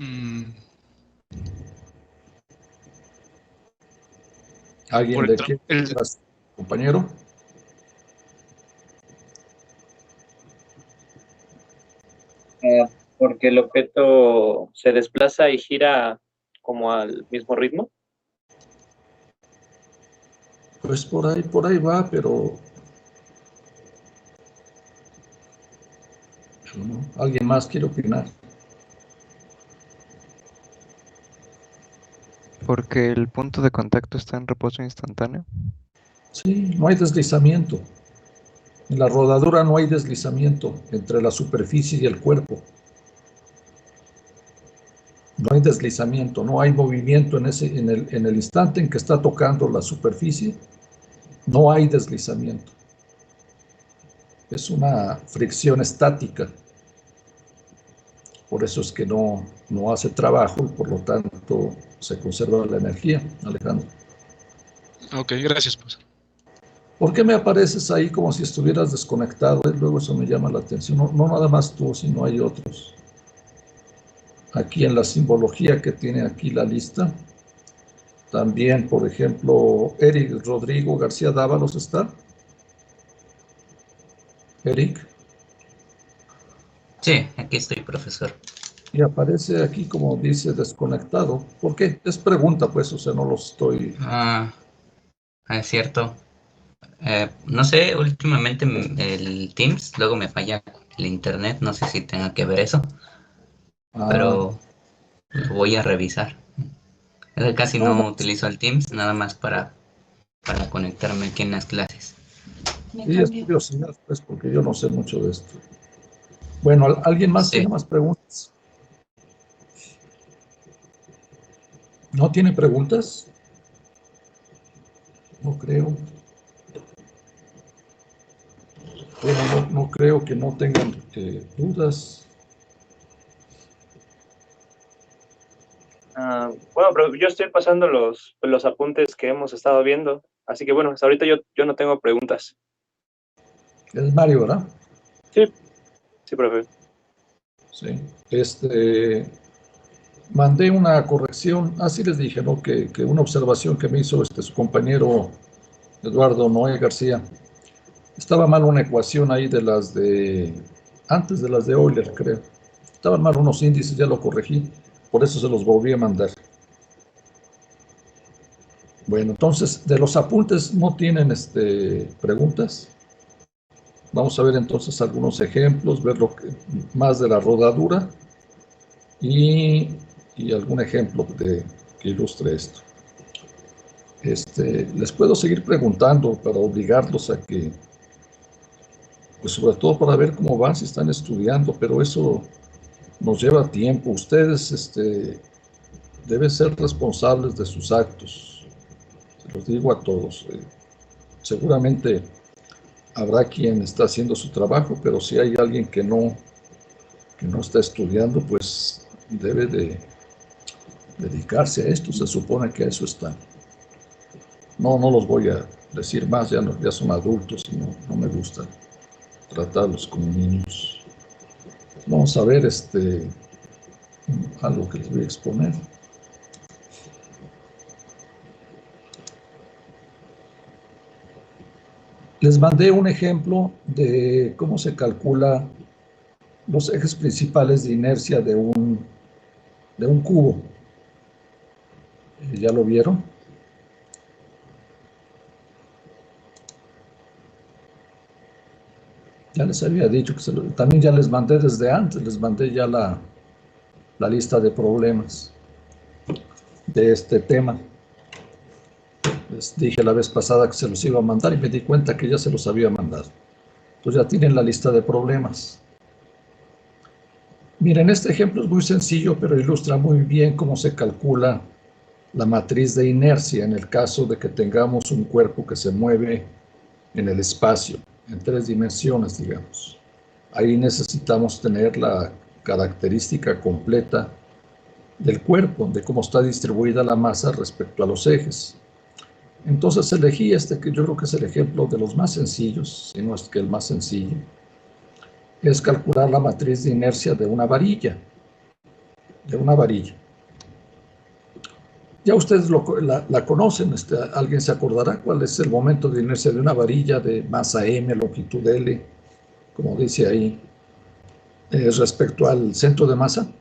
Mm, ¿Alguien por de qué? Compañero. Porque el objeto se desplaza y gira como al mismo ritmo. Pues por ahí va, pero ¿no? ¿Alguien más quiere opinar? Porque el punto de contacto está en reposo instantáneo. Sí, no hay deslizamiento. En la rodadura no hay deslizamiento entre la superficie y el cuerpo. No hay deslizamiento, no hay movimiento en el instante en que está tocando la superficie, no hay deslizamiento. Es una fricción estática. Por eso es que no hace trabajo y por lo tanto se conserva la energía, Alejandro. Ok, gracias, profesor. ¿Por qué me apareces ahí como si estuvieras desconectado? Luego eso me llama la atención. No nada más tú, sino hay otros. Aquí en la simbología que tiene aquí la lista, también, por ejemplo, Eric Rodrigo García Dávalos está. Eric. Sí, aquí estoy, profesor. Y aparece aquí como dice desconectado. ¿Por qué? Es pregunta, pues, o sea, no lo estoy... Es cierto. No sé, últimamente el Teams luego me falla el internet, no sé si tenga que ver eso, pero lo voy a revisar. Casi no utilizo el Teams, nada más para conectarme aquí en las clases. Sí, es curiosidad, pues, porque yo no sé mucho de esto. Bueno, ¿alguien más tiene más preguntas? ¿No tiene preguntas? No creo. Bueno, no creo que no tengan dudas. Bueno, pero yo estoy pasando los apuntes que hemos estado viendo, así que bueno, hasta ahorita yo no tengo preguntas. Es Mario, ¿verdad? Sí, profe. Sí. Mandé una corrección, así les dije, ¿no? Que una observación que me hizo su compañero Eduardo Noé García. Estaba mal una ecuación ahí antes de las de Euler, creo. Estaban mal unos índices, ya lo corregí, por eso se los volví a mandar. Bueno, entonces, de los apuntes no tienen preguntas. Vamos a ver entonces algunos ejemplos, ver más de la rodadura y algún ejemplo que ilustre esto. Les puedo seguir preguntando para obligarlos a que, pues sobre todo para ver cómo van, si están estudiando, pero eso nos lleva tiempo. Ustedes deben ser responsables de sus actos. Se los digo a todos. Seguramente habrá quien está haciendo su trabajo, pero si hay alguien que no está estudiando, pues debe de dedicarse a esto. Se supone que a eso está. No los voy a decir más, ya son adultos y no me gusta tratarlos como niños. Vamos a ver algo que les voy a exponer. Les mandé un ejemplo de cómo se calcula los ejes principales de inercia de un cubo. ¿Ya lo vieron? Ya les había dicho que también ya les mandé desde antes, les mandé ya la lista de problemas de este tema. Les dije la vez pasada que se los iba a mandar y me di cuenta que ya se los había mandado. Entonces ya tienen la lista de problemas. Miren, este ejemplo es muy sencillo, pero ilustra muy bien cómo se calcula la matriz de inercia en el caso de que tengamos un cuerpo que se mueve en el espacio, en 3 dimensiones, digamos. Ahí necesitamos tener la característica completa del cuerpo, de cómo está distribuida la masa respecto a los ejes. Entonces elegí que yo creo que es el ejemplo de los más sencillos, si no es que el más sencillo, es calcular la matriz de inercia de una varilla. de una varilla. Ya ustedes la conocen, ¿alguien se acordará cuál es el momento de inercia de una varilla de masa m, longitud L, como dice ahí, respecto al centro de masa?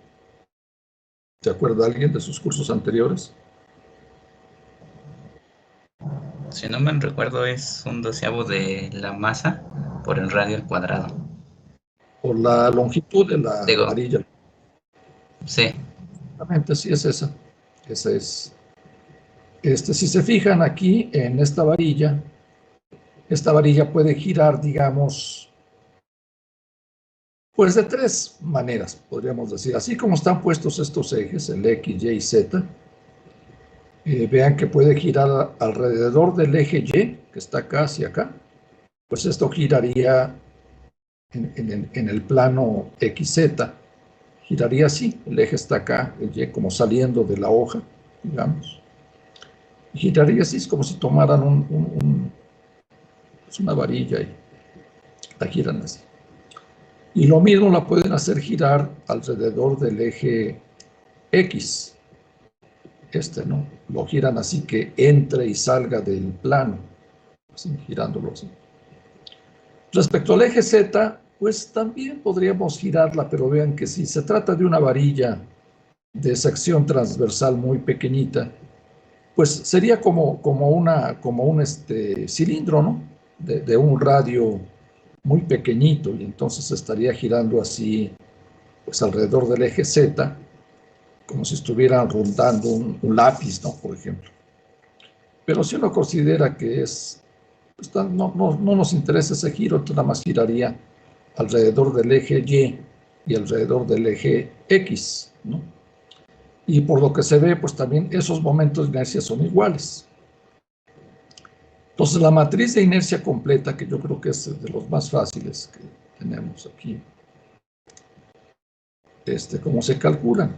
¿Se acuerda alguien de sus cursos anteriores? Si no me recuerdo, es un doceavo de la masa por el radio al cuadrado. Por la longitud de la Digo, varilla. sí. Exactamente, sí es esa. Esa es. Si se fijan aquí en esta varilla puede girar, digamos, pues de tres maneras, podríamos decir. Así como están puestos estos ejes, el X, Y y Z, vean que puede girar alrededor del eje Y, que está acá hacia acá. Pues esto giraría en el plano XZ. Giraría así, el eje está acá, el Y como saliendo de la hoja, digamos. Giraría así, es como si tomaran una varilla y la giran así. Y lo mismo la pueden hacer girar alrededor del eje X. ¿No? Lo giran así que entre y salga del plano, así, girándolo así. Respecto al eje Z, pues también podríamos girarla, pero vean que si se trata de una varilla de sección transversal muy pequeñita, pues sería como un cilindro, ¿no? De un radio muy pequeñito, y entonces estaría girando así, pues alrededor del eje Z, como si estuvieran rondando un lápiz, ¿no? Por ejemplo. Pero si uno considera que no nos interesa ese giro, entonces nada más giraría alrededor del eje Y alrededor del eje X, ¿no? Y por lo que se ve, pues también esos momentos de inercia son iguales. Entonces, la matriz de inercia completa, que yo creo que es de los más fáciles que tenemos aquí, ¿cómo se calculan?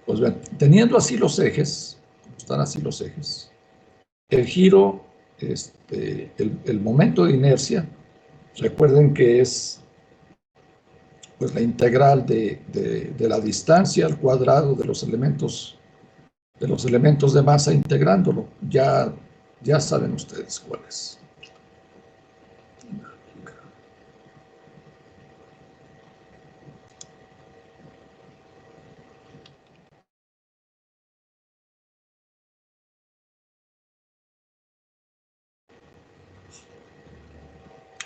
Pues bien, teniendo así los ejes, como están así los ejes, el giro, el momento de inercia, recuerden que es pues la integral de la distancia al cuadrado de los elementos de masa integrándolo. Ya saben ustedes cuál es.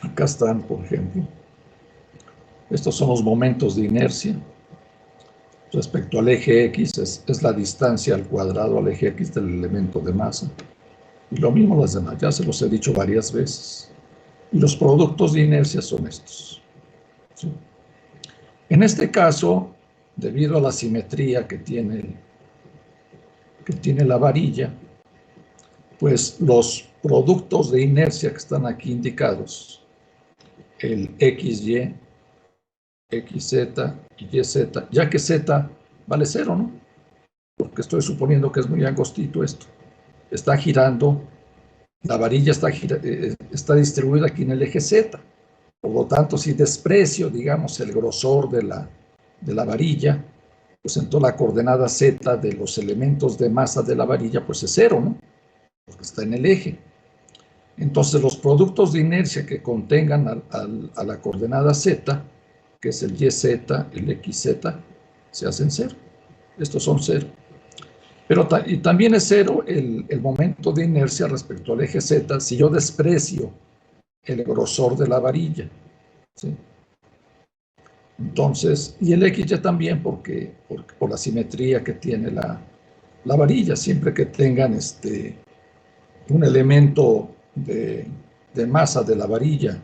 Acá están, por ejemplo. Estos son los momentos de inercia. Respecto al eje X, es la distancia al cuadrado al eje X del elemento de masa. Y lo mismo las demás, ya se los he dicho varias veces. Y los productos de inercia son estos. ¿Sí? En este caso, debido a la simetría que tiene la varilla, pues los productos de inercia que están aquí indicados, el XY, XZ y YZ, ya que Z vale 0, ¿no? Porque estoy suponiendo que es muy angostito esto. Está girando, la varilla está distribuida aquí en el eje Z. Por lo tanto, si desprecio, digamos, el grosor de la varilla, pues entonces la coordenada Z de los elementos de masa de la varilla, pues es 0, ¿no? Porque está en el eje. Entonces, los productos de inercia que contengan a la coordenada Z, que es el YZ, el XZ, se hacen 0. Estos son 0. Pero y también es 0 el momento de inercia respecto al eje Z si yo desprecio el grosor de la varilla. ¿Sí? Entonces, y el XY también por la simetría que tiene la varilla. Siempre que tengan un elemento de masa de la varilla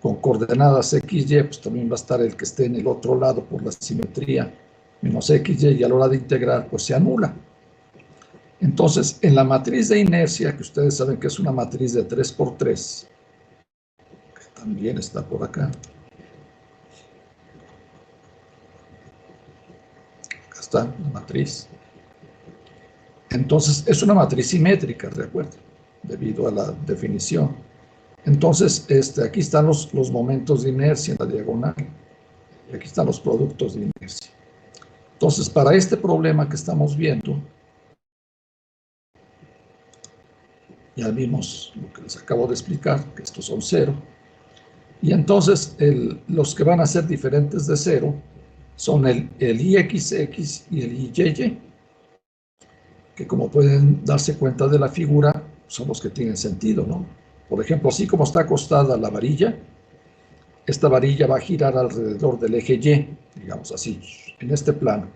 con coordenadas XY, pues también va a estar el que esté en el otro lado por la simetría menos XY, y a la hora de integrar, pues se anula. Entonces, en la matriz de inercia, que ustedes saben que es una matriz de 3×3, que también está por acá. Acá está la matriz. Entonces, es una matriz simétrica, recuerden, debido a la definición. Entonces, aquí están los momentos de inercia en la diagonal. Y aquí están los productos de inercia. Entonces, para este problema que estamos viendo, ya vimos lo que les acabo de explicar, que estos son 0. Y entonces los que van a ser diferentes de 0 son el IXX y el IYY, que como pueden darse cuenta de la figura, son los que tienen sentido, ¿no? Por ejemplo, así como está acostada la varilla, esta varilla va a girar alrededor del eje Y, digamos así, en este plano,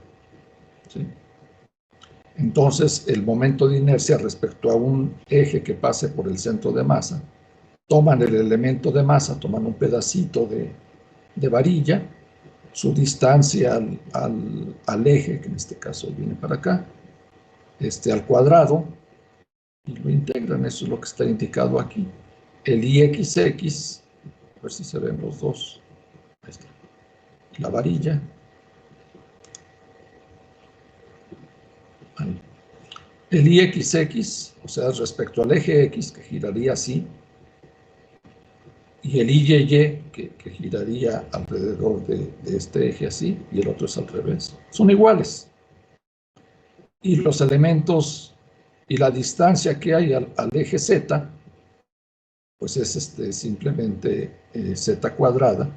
¿sí? Entonces, el momento de inercia respecto a un eje que pase por el centro de masa, toman el elemento de masa, toman un pedacito de varilla, su distancia al eje, que en este caso viene para acá, al cuadrado, y lo integran. Eso es lo que está indicado aquí. El IXX, a ver si se ven los dos, ahí está, la varilla, ahí. El IXX, o sea, respecto al eje X, que giraría así, y el IYY, que giraría alrededor de este eje así, y el otro es al revés. Son iguales. Y los elementos y la distancia que hay al eje Z, pues es simplemente Z cuadrada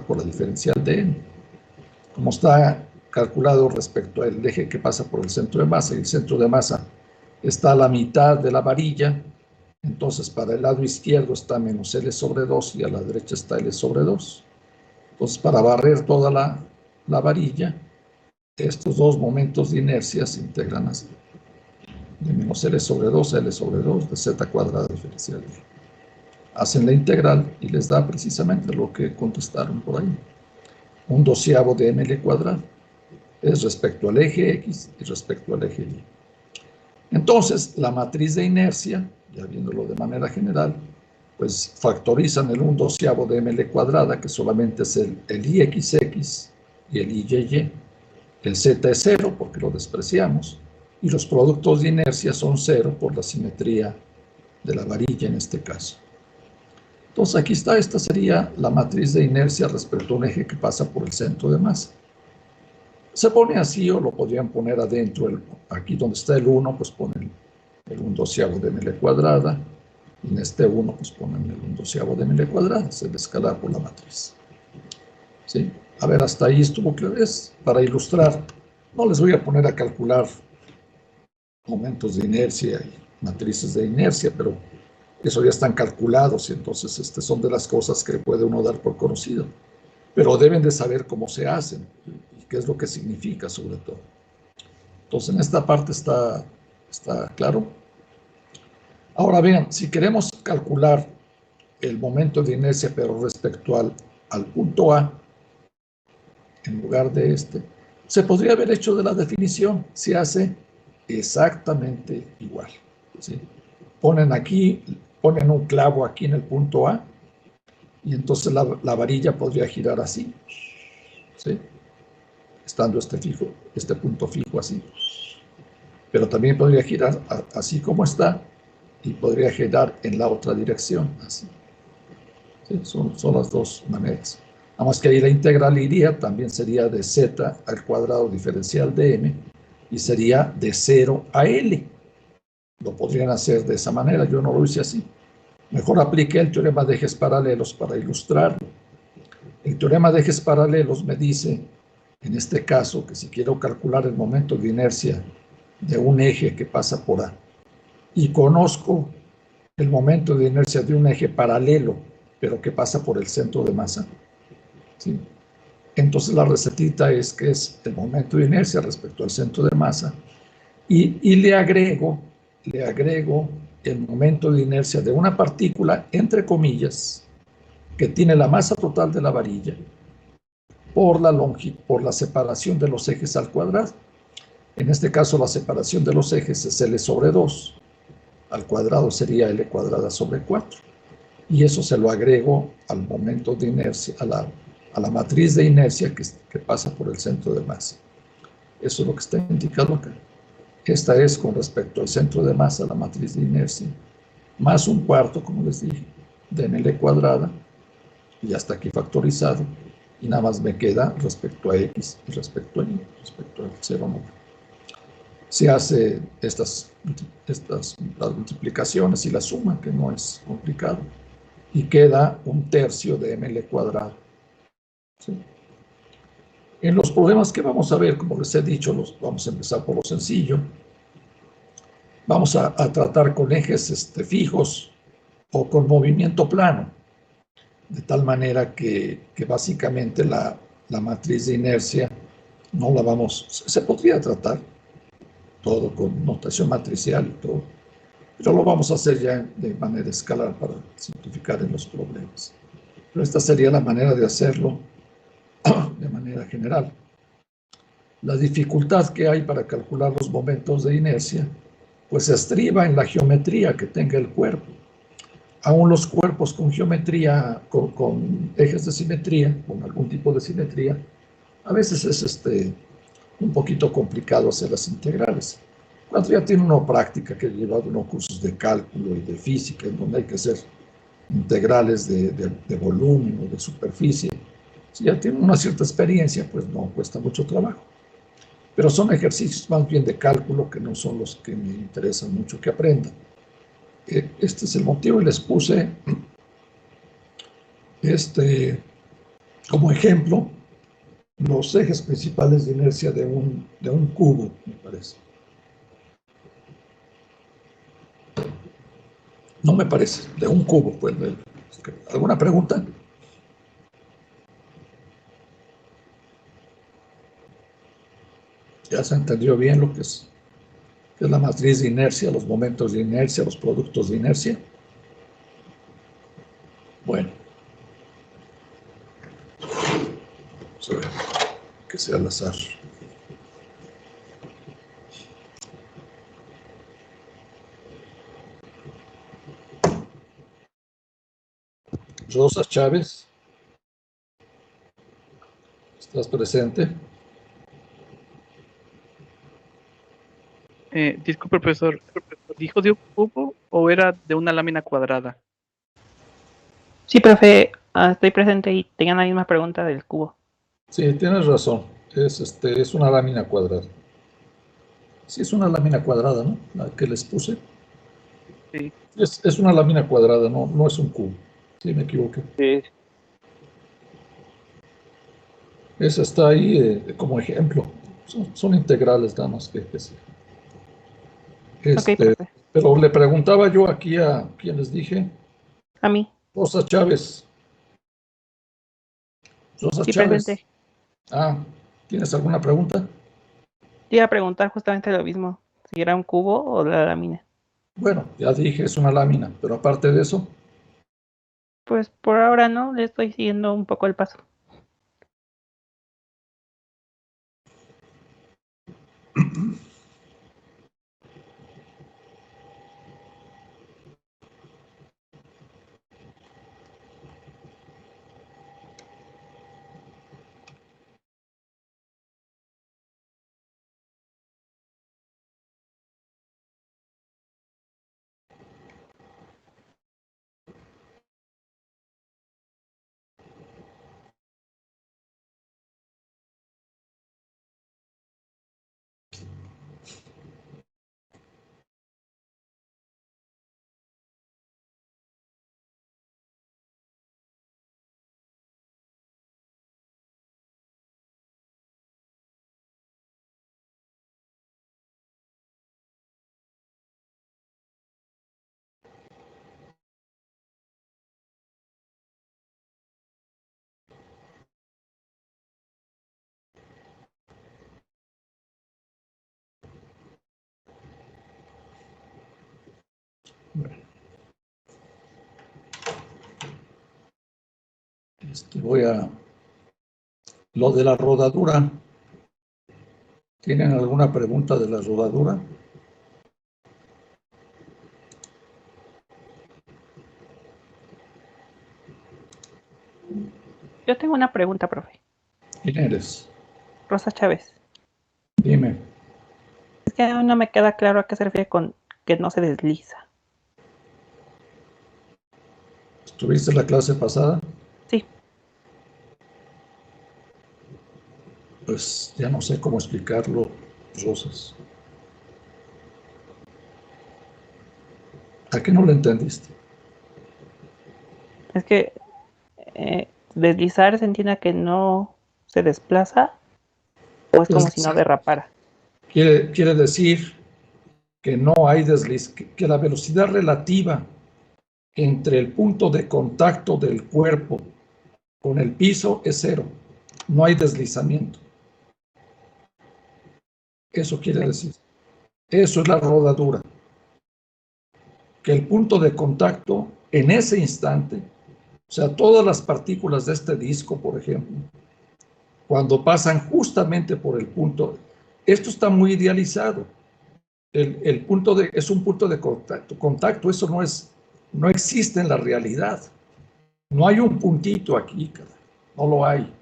por la diferencial de n. Como está calculado respecto al eje que pasa por el centro de masa, y el centro de masa está a la mitad de la varilla, entonces para el lado izquierdo está menos L sobre 2 y a la derecha está L sobre 2. Entonces, para barrer toda la varilla, estos dos momentos de inercia se integran así, de menos L sobre 2 a L sobre 2 de Z cuadrada diferencial. Hacen la integral y les da precisamente lo que contestaron por ahí. 1/12 de ml cuadrado. Es respecto al eje X y respecto al eje Y. Entonces, la matriz de inercia, ya viéndolo de manera general, pues factorizan el 1/12 de ml cuadrada, que solamente es el IXX y el IYY. El Z es 0 porque lo despreciamos, y los productos de inercia son 0 por la simetría de la varilla en este caso. Entonces aquí está, esta sería la matriz de inercia respecto a un eje que pasa por el centro de masa. Se pone así, o lo podrían poner adentro, aquí donde está el 1, pues ponen el 1/12 de ml cuadrada, y en este 1 pues ponen el 1/12 de ml cuadrada, se le escala por la matriz. ¿Sí? A ver, hasta ahí estuvo claro. Es para ilustrar. No les voy a poner a calcular momentos de inercia y matrices de inercia, pero eso ya están calculados y entonces son de las cosas que puede uno dar por conocido. Pero deben de saber cómo se hacen y qué es lo que significa sobre todo. Entonces, en esta parte está claro. Ahora vean, si queremos calcular el momento de inercia, pero respecto al punto A, en lugar de se podría haber hecho de la definición. Se hace exactamente igual, ¿sí? Ponen un clavo aquí en el punto A, y entonces la varilla podría girar así, ¿sí? Estando este punto fijo así. Pero también podría girar así como está, y podría girar en la otra dirección, así. ¿Sí? Son las dos maneras. Nada más que ahí la integral iría, también sería de Z al cuadrado diferencial de M, y sería de 0 a L. Lo podrían hacer de esa manera, yo no lo hice así. Mejor apliqué el teorema de ejes paralelos para ilustrarlo. El teorema de ejes paralelos me dice, en este caso, que si quiero calcular el momento de inercia de un eje que pasa por A, y conozco el momento de inercia de un eje paralelo, pero que pasa por el centro de masa, ¿sí? Entonces la recetita es que es el momento de inercia respecto al centro de masa, y le agrego el momento de inercia de una partícula, entre comillas, que tiene la masa total de la varilla por la separación de los ejes al cuadrado. En este caso la separación de los ejes es L sobre 2, al cuadrado sería L cuadrada sobre 4, y eso se lo agrego al momento de inercia, a la matriz de inercia que pasa por el centro de masa. Eso es lo que está indicado acá. Esta es con respecto al centro de masa, la matriz de inercia, más 1/4, como les dije, de ml cuadrada, y hasta aquí factorizado, y nada más me queda respecto a X y respecto a Y, respecto al 0 móvil. Se hace las multiplicaciones y la suma, que no es complicado, y queda 1/3 de ml cuadrado. ¿Sí? En los problemas que vamos a ver, como les he dicho, vamos a empezar por lo sencillo. Vamos a tratar con ejes fijos o con movimiento plano, de tal manera que básicamente la matriz de inercia no la se podría tratar todo con notación matricial y todo, pero lo vamos a hacer ya de manera escalar para simplificar en los problemas. Pero esta sería la manera de hacerlo de manera general. La dificultad que hay para calcular los momentos de inercia, pues se estriba en la geometría que tenga el cuerpo. Aún los cuerpos con geometría, con ejes de simetría, con algún tipo de simetría, a veces es un poquito complicado hacer las integrales. Cuando ya tiene uno práctica, que ha llevado unos cursos de cálculo y de física, en donde hay que hacer integrales de volumen o de superficie, si ya tiene una cierta experiencia, pues no cuesta mucho trabajo. Pero son ejercicios más bien de cálculo que no son los que me interesan mucho que aprendan. Este es el motivo y les puse como ejemplo los ejes principales de inercia de un cubo, me parece. No me parece, de un cubo, pues. ¿Alguna pregunta? ¿Ya se entendió bien lo que es la matriz de inercia, los momentos de inercia, los productos de inercia? Bueno. Vamos a ver, que sea al azar. Rosa Chávez, ¿estás presente? Disculpe, profesor, ¿dijo de un cubo o era de una lámina cuadrada? Sí, profe, estoy presente y tenía la misma pregunta del cubo. Sí, tienes razón. Es una lámina cuadrada. Sí, es una lámina cuadrada, ¿no? La que les puse. Sí. Es una lámina cuadrada, no es un cubo. Sí, me equivoqué. Sí. Esa está ahí como ejemplo. Son integrales nada más que sí. Ok, profe. Pero le preguntaba yo aquí a quien les dije. A mí. Rosa Chávez. Rosa Sí, Chávez. presente. ¿Tienes alguna pregunta? Te iba a preguntar justamente lo mismo, si era un cubo o la lámina. Bueno, ya dije, es una lámina, pero aparte de eso. Pues por ahora no, le estoy siguiendo un poco el paso. Voy a lo de la rodadura. ¿Tienen alguna pregunta de la rodadura? Yo tengo una pregunta, profe. ¿Quién eres? Rosa Chávez. Dime. Es que aún no me queda claro a qué se refiere con que no se desliza. ¿Estuviste en la clase pasada? Sí. Pues ya no sé cómo explicarlo, Rosas. ¿A qué no lo entendiste? Es que deslizar se entiende que no se desplaza o es como si no derrapara. Quiere decir que no hay desliz, que la velocidad relativa entre el punto de contacto del cuerpo con el piso es cero. No hay deslizamiento. Eso quiere decir. Eso es la rodadura. Que el punto de contacto en ese instante, o sea, todas las partículas de este disco, por ejemplo, cuando pasan justamente por el punto, esto está muy idealizado. El punto es un punto de contacto, eso no existe en la realidad. No hay un puntito aquí, no lo hay.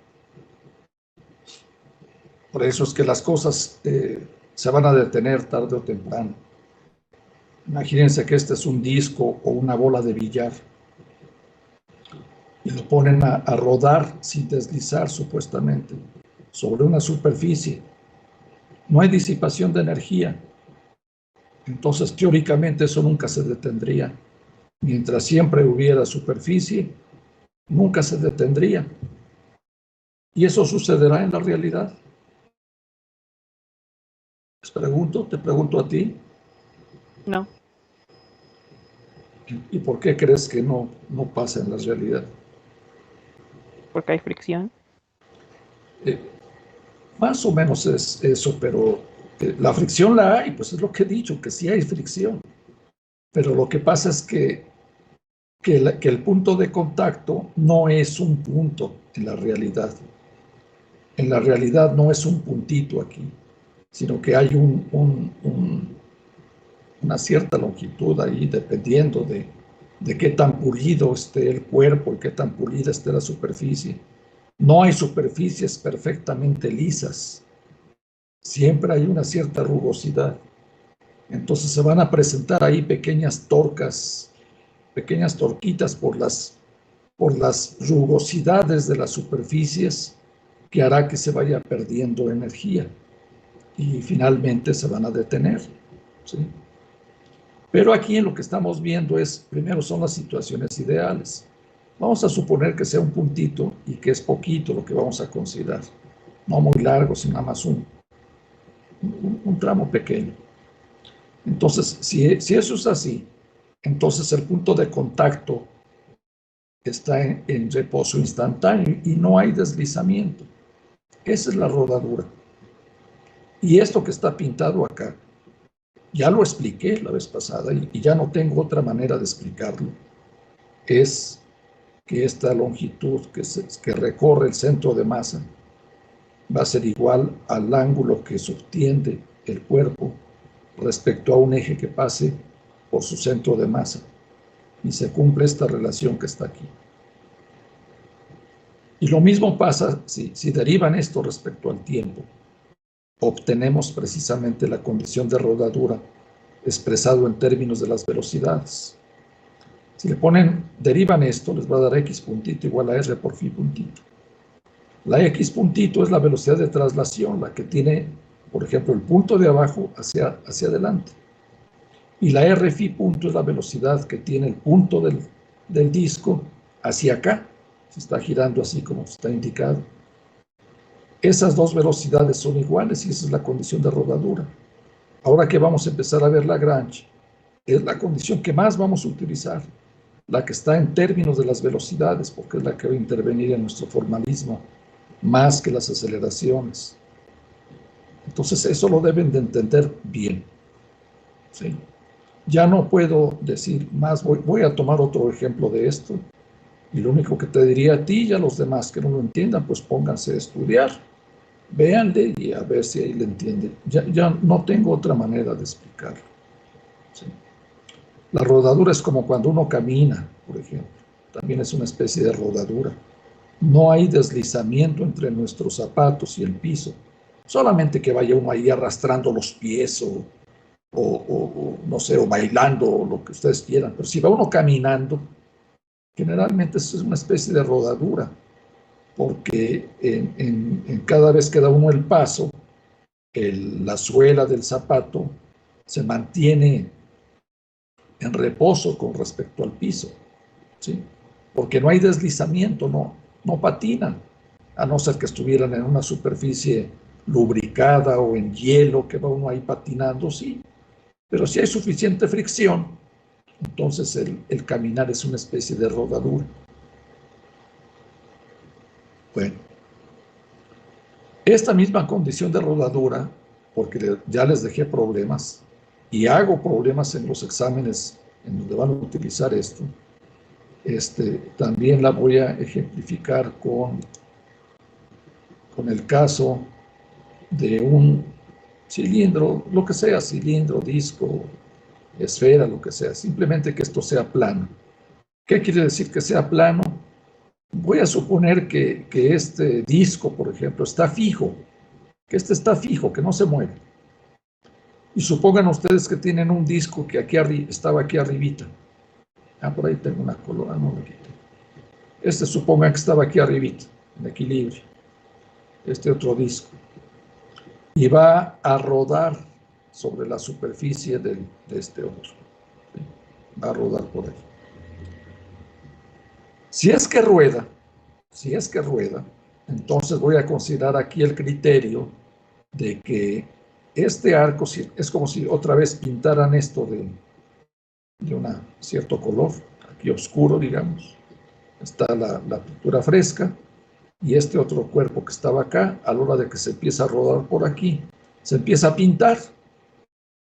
Por eso es que las cosas se van a detener tarde o temprano. Imagínense que este es un disco o una bola de billar y lo ponen a rodar sin deslizar supuestamente sobre una superficie. No hay disipación de energía. Entonces, teóricamente, eso nunca se detendría. Mientras siempre hubiera superficie, nunca se detendría. Y eso sucederá en la realidad. Te pregunto a ti. No, ¿Y por qué crees que no pasa en la realidad? porque hay fricción. Más o menos es eso, pero la fricción la hay, pues es lo que he dicho, que sí hay fricción. Pero lo que pasa es que el punto de contacto no es un punto en la realidad. En la realidad no es un puntito aquí, sino que hay una cierta longitud ahí, dependiendo de qué tan pulido esté el cuerpo y qué tan pulida esté la superficie. No hay superficies perfectamente lisas. Siempre hay una cierta rugosidad. Entonces se van a presentar ahí pequeñas torcas, pequeñas torquitas por las rugosidades de las superficies que hará que se vaya perdiendo energía y finalmente se van a detener, ¿sí? Pero aquí en lo que estamos viendo primero son las situaciones ideales. Vamos a suponer que sea un puntito y que es poquito lo que vamos a considerar. No muy largo, sino nada más un tramo pequeño. Entonces, si eso es así, entonces el punto de contacto está en reposo instantáneo y no hay deslizamiento. Esa es la rodadura. Y esto que está pintado acá, ya lo expliqué la vez pasada y ya no tengo otra manera de explicarlo, es que esta longitud que recorre el centro de masa va a ser igual al ángulo que subtiende el cuerpo respecto a un eje que pase por su centro de masa. Y se cumple esta relación que está aquí. Y lo mismo pasa si derivan esto respecto al tiempo. Obtenemos precisamente la condición de rodadura expresado en términos de las velocidades. Si le derivan esto, les va a dar x puntito igual a r por phi puntito. La x puntito es la velocidad de traslación, la que tiene, por ejemplo, el punto de abajo hacia adelante. Y la r phi punto es la velocidad que tiene el punto del disco hacia acá. Se está girando así como está indicado. Esas dos velocidades son iguales y esa es la condición de rodadura. Ahora que vamos a empezar a ver Lagrange, es la condición que más vamos a utilizar, la que está en términos de las velocidades, porque es la que va a intervenir en nuestro formalismo, más que las aceleraciones. Entonces eso lo deben de entender bien, ¿sí? Ya no puedo decir más, voy a tomar otro ejemplo de esto, y lo único que te diría a ti y a los demás que no lo entiendan, pues pónganse a estudiar, véanle y a ver si ahí le entienden. Ya no tengo otra manera de explicarlo, ¿sí? La rodadura es como cuando uno camina, por ejemplo, también es una especie de rodadura. No hay deslizamiento entre nuestros zapatos y el piso, solamente que vaya uno ahí arrastrando los pies o no sé, o bailando, o lo que ustedes quieran, pero si va uno caminando, generalmente es una especie de rodadura, porque en cada vez que da uno el paso, la suela del zapato se mantiene en reposo con respecto al piso, ¿sí? Porque no hay deslizamiento, no patinan, a no ser que estuvieran en una superficie lubricada o en hielo, que va uno ahí patinando, sí. Pero si hay suficiente fricción, entonces el caminar es una especie de rodadura. Bueno, esta misma condición de rodadura, porque ya les dejé problemas, y hago problemas en los exámenes en donde van a utilizar esto, también la voy a ejemplificar con el caso de un cilindro, lo que sea, cilindro, disco, esfera, lo que sea, simplemente que esto sea plano. ¿Qué quiere decir que sea plano? Voy a suponer que este disco, por ejemplo, está fijo, que está fijo, que no se mueve. Y supongan ustedes que tienen un disco que estaba aquí arribita. Por ahí tengo una color, no lo quito. Supongan que estaba aquí arribita, en equilibrio. Otro disco. Y va a rodar sobre la superficie de este otro. ¿Sí? Va a rodar por ahí. Si es que rueda, entonces voy a considerar aquí el criterio de que este arco es como si otra vez pintaran esto de un cierto color, aquí oscuro, digamos. Está la pintura fresca y este otro cuerpo que estaba acá, a la hora de que se empieza a rodar por aquí, se empieza a pintar.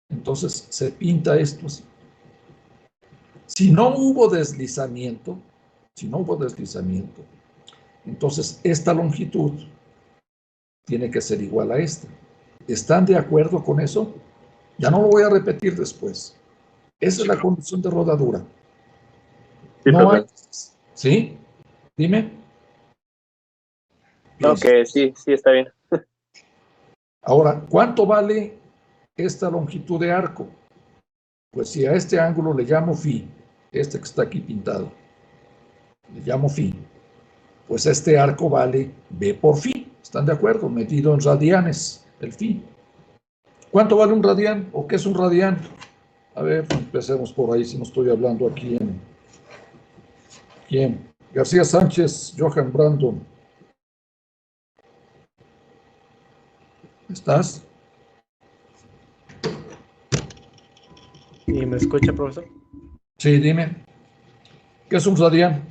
Entonces se pinta esto así. Si no hubo deslizamiento, entonces esta longitud tiene que ser igual a esta. ¿Están de acuerdo con eso? Ya no lo voy a repetir después. Esa es la condición de rodadura. Sí, No hay... profe. ¿Sí? Dime. Ok, sí, está bien. Ahora, ¿cuánto vale esta longitud de arco? Pues si a este ángulo le llamo phi, que está aquí pintado, le llamo phi, pues este arco vale b por phi. ¿Están de acuerdo? Medido en radianes, el phi. ¿Cuánto vale un radián? ¿O qué es un radián? A ver, empecemos por ahí, si no estoy hablando aquí en... ¿Quién? García Sánchez, Johan Brandon. ¿Estás? ¿Y me escucha, profesor? Sí, dime. ¿Qué es un radián?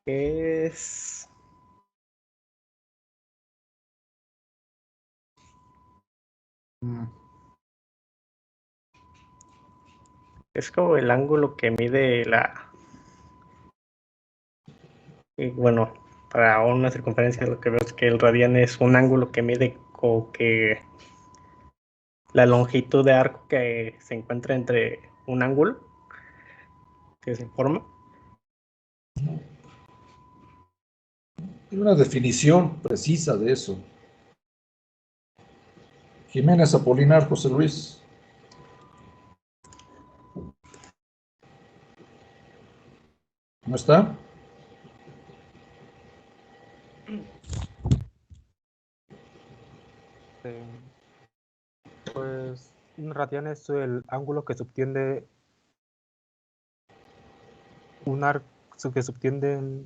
Es... Es como el ángulo que mide y bueno, para una circunferencia lo que veo es que el radián es un ángulo que mide como que la longitud de arco que se encuentra entre un ángulo que se forma. Hay una definición precisa de eso. Jiménez Apolinar, José Luis. ¿No está? Pues un radián es el ángulo que subtiende un arco que subtiende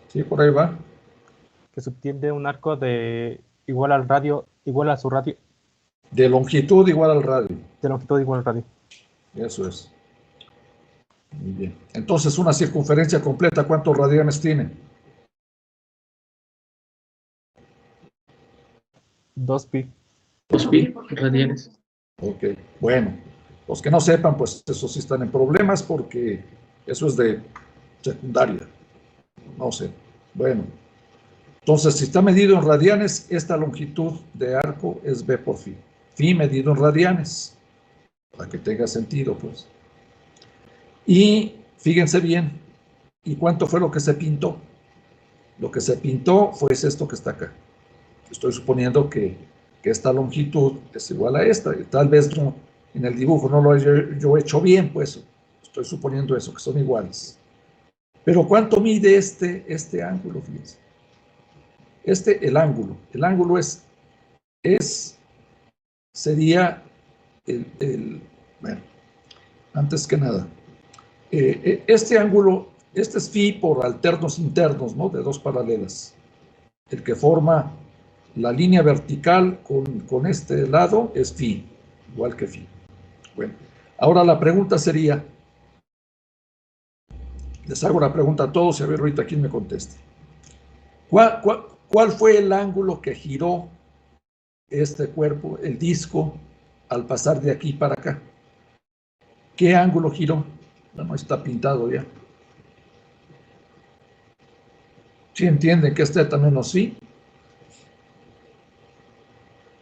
Sí, por ahí va. que subtiende un arco de igual al radio, igual a su radio, De longitud igual al radio. de longitud igual al radio. Eso es. Muy bien. Entonces, una circunferencia completa, ¿cuántos radianes tiene? 2pi. 2pi radianes. Ok, bueno. Los que no sepan, pues eso sí están en problemas porque eso es de secundaria. No sé. Bueno. Entonces, si está medido en radianes, esta longitud de arco es b por phi. Phi medido en radianes. Para que tenga sentido, pues. Y fíjense bien, ¿y cuánto fue lo que se pintó? Lo que se pintó fue esto que está acá. Estoy suponiendo que esta longitud es igual a esta. Tal vez en el dibujo no lo he yo hecho bien, pues estoy suponiendo eso, que son iguales. Pero ¿cuánto mide este ángulo? Fíjense. El ángulo sería bueno, antes que nada, este ángulo, este es phi por alternos internos, ¿no? De dos paralelas. El que forma la línea vertical con este lado es phi, igual que phi. Bueno, ahora la pregunta sería, les hago la pregunta a todos y a ver ahorita quién me conteste. ¿Cuál fue el ángulo que giró este cuerpo, el disco, al pasar de aquí para acá? ¿Qué ángulo giró? No está pintado ya. ¿Sí entienden que es teta menos phi?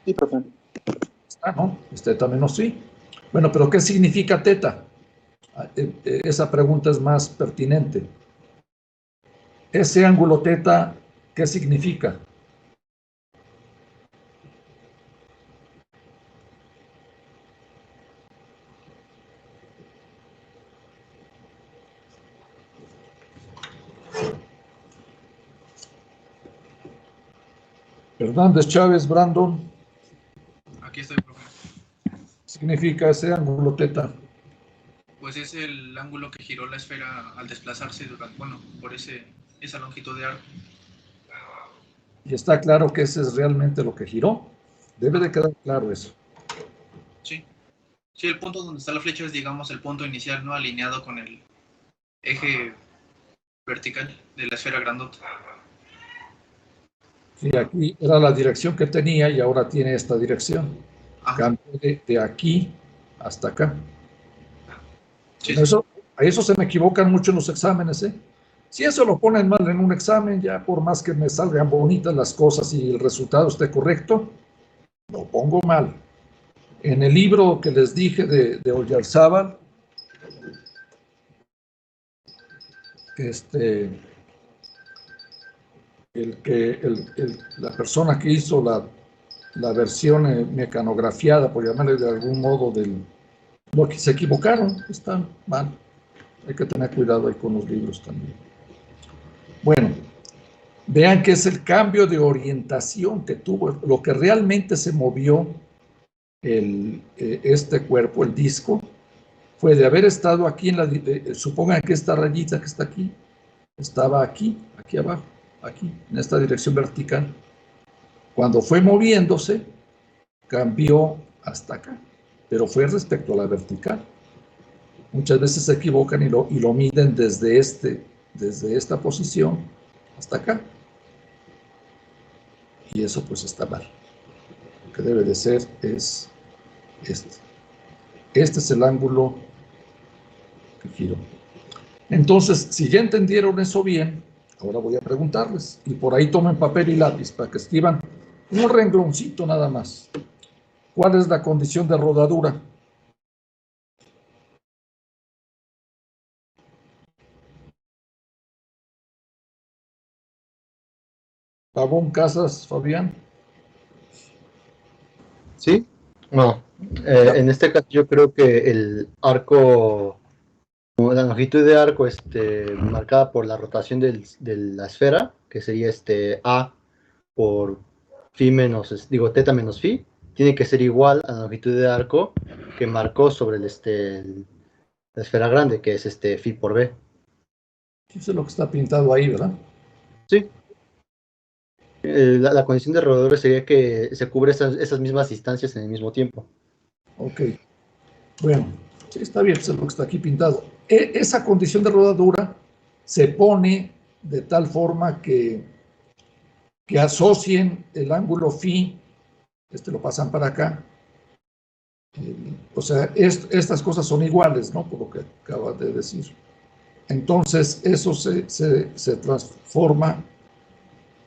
Sí, profe. ¿No? Es teta menos phi. Bueno, pero ¿qué significa teta? Esa pregunta es más pertinente. Ese ángulo teta, ¿qué significa? Hernández Chávez, Brandon. Aquí estoy, profe. Significa ese ángulo teta. Pues es el ángulo que giró la esfera al desplazarse por esa longitud de arco. Y está claro que ese es realmente lo que giró. Debe de quedar claro eso. Sí. Sí, el punto donde está la flecha es, digamos, el punto inicial, ¿no? Alineado con el eje vertical de la esfera grandota. Sí, aquí era la dirección que tenía y ahora tiene esta dirección. Ajá. Cambió de aquí hasta acá. Sí, a eso se me equivocan mucho en los exámenes, ¿eh? Si eso lo ponen mal en un examen, ya por más que me salgan bonitas las cosas y el resultado esté correcto, lo pongo mal. En el libro que les dije de Oyarzábal, la persona que hizo la versión mecanografiada, por llamarle de algún modo, lo que se equivocaron, están mal. Hay que tener cuidado ahí con los libros también. Bueno, vean que es el cambio de orientación que tuvo, lo que realmente se movió este cuerpo, el disco, fue de haber estado aquí supongan que esta rayita que está aquí, estaba aquí abajo, aquí, en esta dirección vertical. Cuando fue moviéndose, cambió hasta acá, pero fue respecto a la vertical. Muchas veces se equivocan y lo miden desde esta posición hasta acá. Y eso pues está mal. Lo que debe de ser es este. Este es el ángulo que giró. Entonces, si ya entendieron eso bien, ahora voy a preguntarles. Y por ahí tomen papel y lápiz para que escriban un rengloncito nada más. ¿Cuál es la condición de rodadura? Pavón, Casas, Fabián. Sí, no. En este caso yo creo que el arco, la longitud de arco marcada por la rotación de la esfera, que sería A por phi menos, teta menos phi, tiene que ser igual a la longitud de arco que marcó sobre la esfera grande, que es phi por b. Eso es lo que está pintado ahí, ¿verdad? Sí. La condición de rodadura sería que se cubre esas mismas distancias en el mismo tiempo. Ok. Bueno, sí, está bien, eso es lo que está aquí pintado. Esa condición de rodadura se pone de tal forma que asocien el ángulo phi, lo pasan para acá. O sea, estas cosas son iguales, ¿no? Por lo que acabas de decir. Entonces, eso se transforma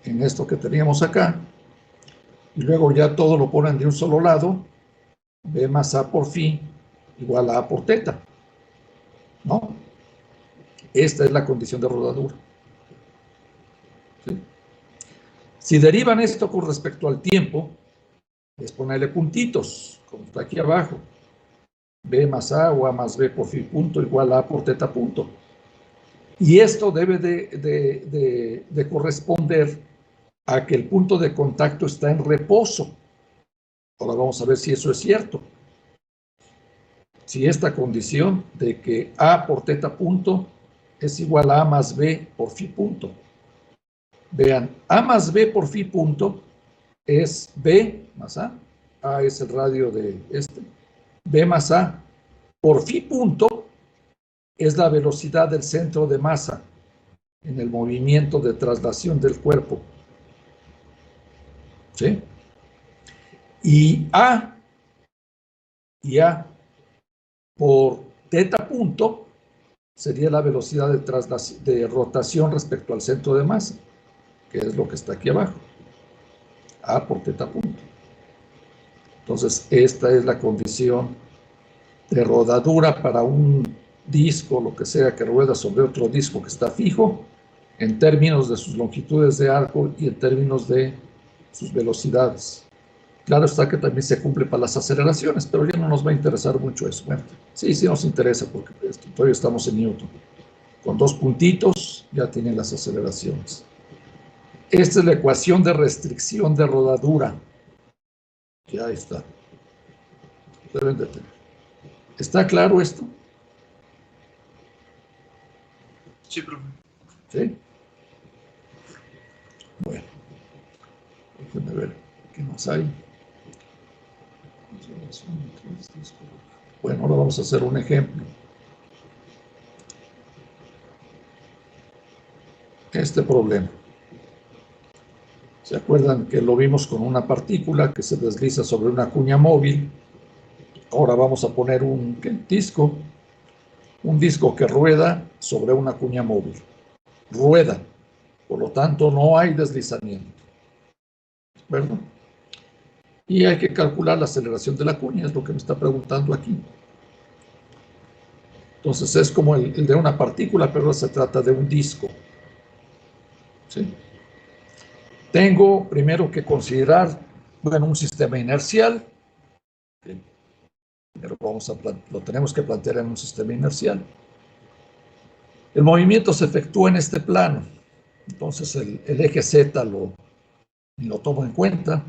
en esto que teníamos acá, y luego ya todo lo ponen de un solo lado, B más A por phi igual a A por teta, ¿no? Esta es la condición de rodadura. ¿Sí? Si derivan esto con respecto al tiempo, es ponerle puntitos, como está aquí abajo. B más A o A más B por phi punto igual a A por teta punto. Y esto debe de corresponder a que el punto de contacto está en reposo. Ahora vamos a ver si eso es cierto. Si esta condición de que A por teta punto es igual a A más B por phi punto. Vean, A más B por phi punto es B más A. A es el radio de este. B más A por phi punto es la velocidad del centro de masa en el movimiento de traslación del cuerpo. ¿Sí? Y A por teta punto sería la velocidad de rotación respecto al centro de masa, que es lo que está aquí abajo. A por teta punto. Entonces, esta es la condición de rodadura para un disco, lo que sea, que rueda sobre otro disco que está fijo, en términos de sus longitudes de arco y en términos de sus velocidades. Claro está que también se cumple para las aceleraciones, pero ya no nos va a interesar mucho eso. Bueno, sí nos interesa porque todavía estamos en Newton. Con 2 puntitos ya tienen las aceleraciones. Esta es la ecuación de restricción de rodadura. Ya está. Deben de tener. ¿Está claro esto? Sí, profe. ¿Sí? Bueno. Déjenme ver qué más hay. Bueno, ahora vamos a hacer un ejemplo. Este problema. ¿Se acuerdan que lo vimos con una partícula que se desliza sobre una cuña móvil? Ahora vamos a poner un disco que rueda sobre una cuña móvil. Rueda, por lo tanto no hay deslizamiento. ¿De acuerdo? Y hay que calcular la aceleración de la cuña, es lo que me está preguntando aquí. Entonces es como el de una partícula, pero se trata de un disco. ¿Sí? Tengo primero que considerar, bueno, un sistema inercial. ¿Sí? Pero lo tenemos que plantear en un sistema inercial. El movimiento se efectúa en este plano. Entonces el eje Z lo tomo en cuenta.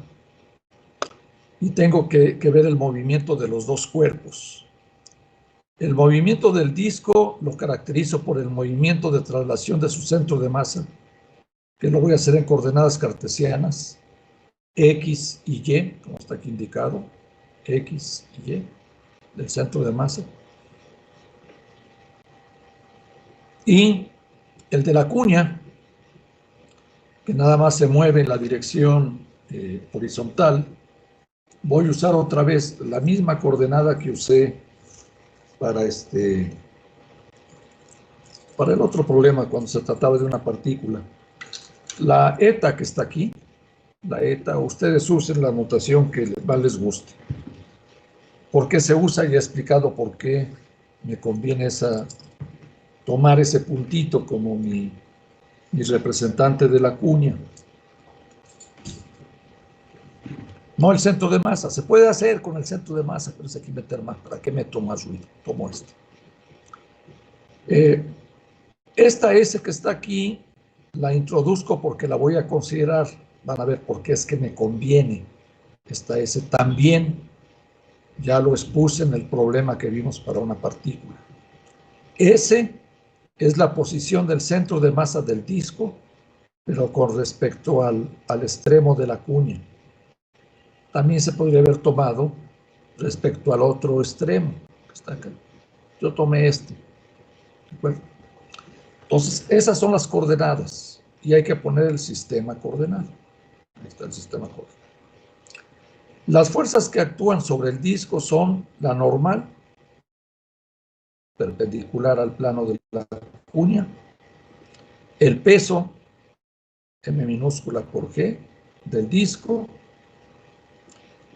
Y tengo que ver el movimiento de los dos cuerpos. El movimiento del disco lo caracterizo por el movimiento de traslación de su centro de masa, que lo voy a hacer en coordenadas cartesianas, X y Y, como está aquí indicado, X y Y, del centro de masa. Y el de la cuña, que nada más se mueve en la dirección horizontal, voy a usar otra vez la misma coordenada que usé para el otro problema cuando se trataba de una partícula. La eta que está aquí, la eta, ustedes usen la notación que más les guste. ¿Por qué se usa? Ya he explicado por qué me conviene tomar ese puntito como mi representante de la cuña. No el centro de masa, se puede hacer con el centro de masa, pero es aquí meter más. ¿Para qué meto más ruido? Tomo esto. Esta S que está aquí, la introduzco porque la voy a considerar. Van a ver por qué es que me conviene esta S también. Ya lo expuse en el problema que vimos para una partícula. S es la posición del centro de masa del disco, pero con respecto al extremo de la cuña. También se podría haber tomado respecto al otro extremo, que está acá. Yo tomé este. ¿De acuerdo? Entonces, esas son las coordenadas. Y hay que poner el sistema coordenado. Ahí está el sistema coordenado. Las fuerzas que actúan sobre el disco son la normal, perpendicular al plano de la cuña, el peso, M minúscula por G, del disco,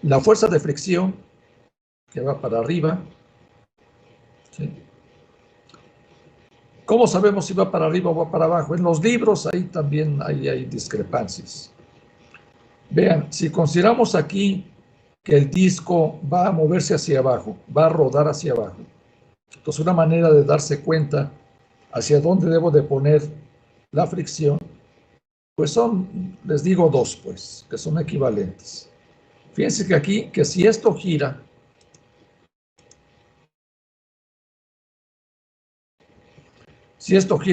la fuerza de fricción, que va para arriba. ¿Sí? ¿Cómo sabemos si va para arriba o va para abajo? En los libros ahí también hay discrepancias. Vean, si consideramos aquí que el disco va a moverse hacia abajo, va a rodar hacia abajo. Entonces, una manera de darse cuenta hacia dónde debo de poner la fricción, pues son, les digo dos, pues, que son equivalentes. Fíjense que aquí, que si esto gira,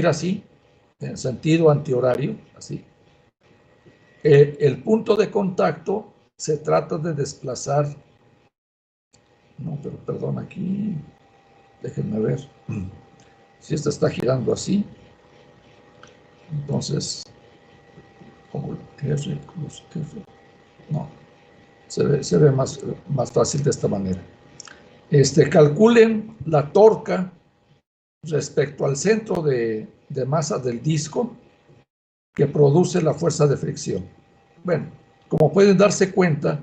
así, en sentido antihorario, así, el punto de contacto se trata de desplazar. No, pero perdón, aquí, déjenme ver. Si esta está girando así, entonces, como R plus F, no, se ve más fácil de esta manera. Calculen la torca respecto al centro de masa del disco que produce la fuerza de fricción. Bueno, como pueden darse cuenta,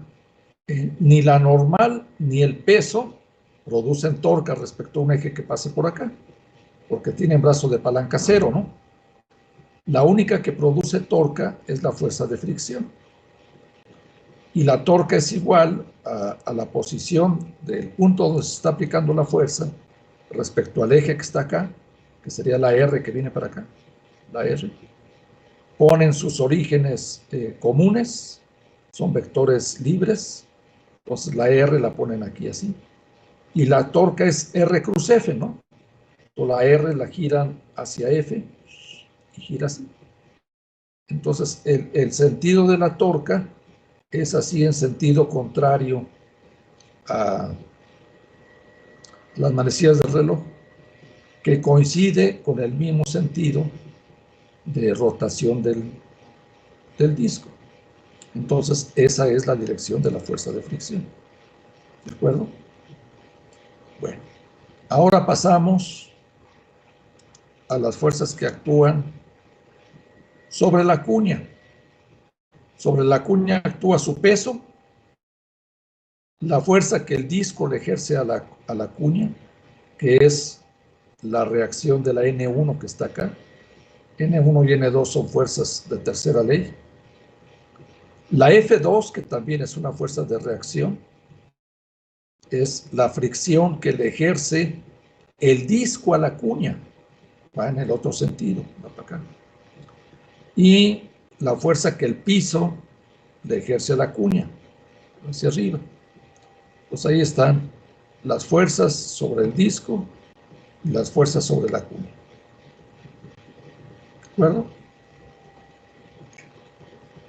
ni la normal ni el peso producen torca respecto a un eje que pase por acá, porque tienen brazo de palanca cero, ¿no? La única que produce torca es la fuerza de fricción. Y la torca es igual a la posición del punto donde se está aplicando la fuerza respecto al eje que está acá, que sería la R que viene para acá, la R. Ponen sus orígenes comunes, son vectores libres, entonces la R la ponen aquí así. Y la torca es R cruz F, ¿no? Entonces la R la giran hacia F y gira así. Entonces el sentido de la torca es así en sentido contrario a las manecillas del reloj, que coincide con el mismo sentido de rotación del disco. Entonces, esa es la dirección de la fuerza de fricción. ¿De acuerdo? Bueno, ahora pasamos a las fuerzas que actúan sobre la cuña. Sobre la cuña actúa su peso, la fuerza que el disco le ejerce a la cuña, que es la reacción de la N1 que está acá. N1 y N2 son fuerzas de tercera ley. La F2, que también es una fuerza de reacción, es la fricción que le ejerce el disco a la cuña. Va en el otro sentido, va para acá. Y la fuerza que el piso le ejerce a la cuña, hacia arriba. Pues ahí están las fuerzas sobre el disco y las fuerzas sobre la cuña. ¿De acuerdo?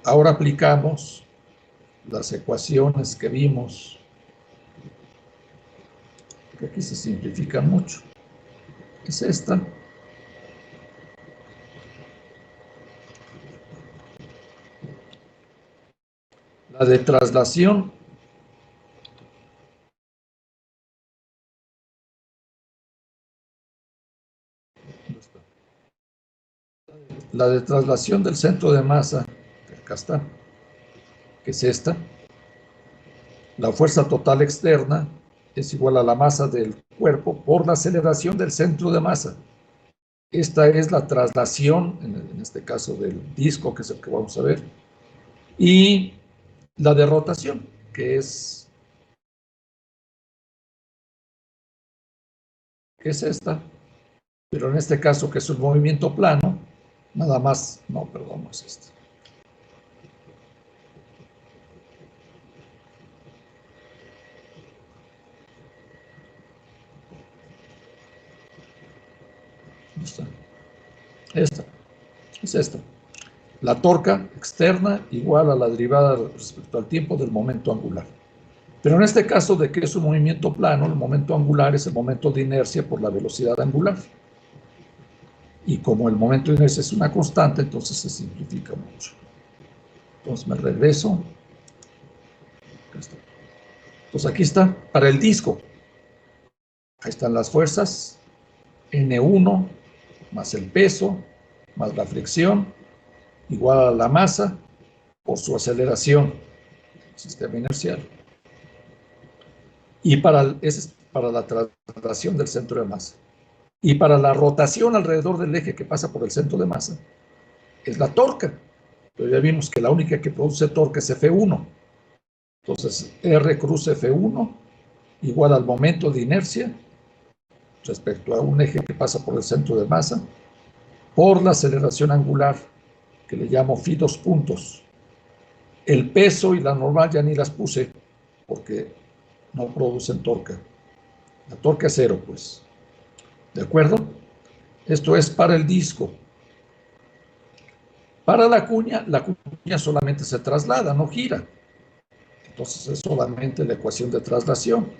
Ahora aplicamos las ecuaciones que vimos, que aquí se simplifican mucho. Es esta. La de traslación. La de traslación del centro de masa, acá está, que es esta. La fuerza total externa es igual a la masa del cuerpo por la aceleración del centro de masa. Esta es la traslación, en este caso del disco, que es el que vamos a ver. Y la de rotación, que es esta. Pero en este caso, que es un movimiento plano, nada más, no, perdón, no es este. Esta es esta. La torca externa igual a la derivada respecto al tiempo del momento angular. Pero en este caso de que es un movimiento plano, el momento angular es el momento de inercia por la velocidad angular. Y como el momento de inercia es una constante, entonces se simplifica mucho. Entonces me regreso. Entonces aquí está, para el disco. Ahí están las fuerzas. N1 más el peso, más la fricción, igual a la masa por su aceleración, sistema inercial. Y ese es para la traslación del centro de masa. Y para la rotación alrededor del eje que pasa por el centro de masa, es la torca. Pero ya vimos que la única que produce torca es F1. Entonces, R cruz F1 igual al momento de inercia respecto a un eje que pasa por el centro de masa por la aceleración angular, que le llamo phi 2 puntos. El peso y la normal ya ni las puse porque no producen torca. La torca es cero, pues. ¿De acuerdo? Esto es para el disco. Para la cuña solamente se traslada, no gira. Entonces es solamente la ecuación de traslación.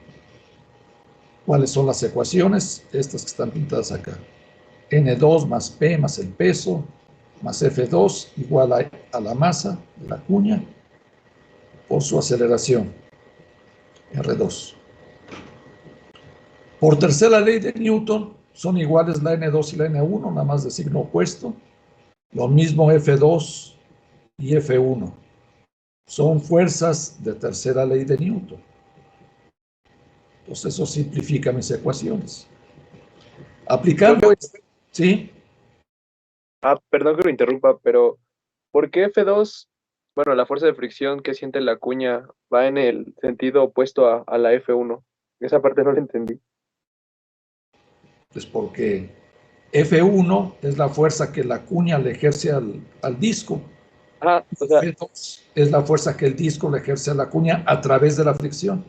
¿Cuáles son las ecuaciones? Estas que están pintadas acá. N2 más P más el peso más F2 igual a la masa de la cuña por su aceleración, R2. Por tercera ley de Newton, son iguales la N2 y la N1, nada más de signo opuesto. Lo mismo F2 y F1. Son fuerzas de tercera ley de Newton. Entonces eso simplifica mis ecuaciones. Aplicando esto, ¿sí? Perdón que lo interrumpa, pero ¿por qué F2, bueno, la fuerza de fricción que siente la cuña va en el sentido opuesto a la F1? Esa parte no la entendí. Pues porque F1 es la fuerza que la cuña le ejerce al disco. O sea, F2 es la fuerza que el disco le ejerce a la cuña a través de la fricción.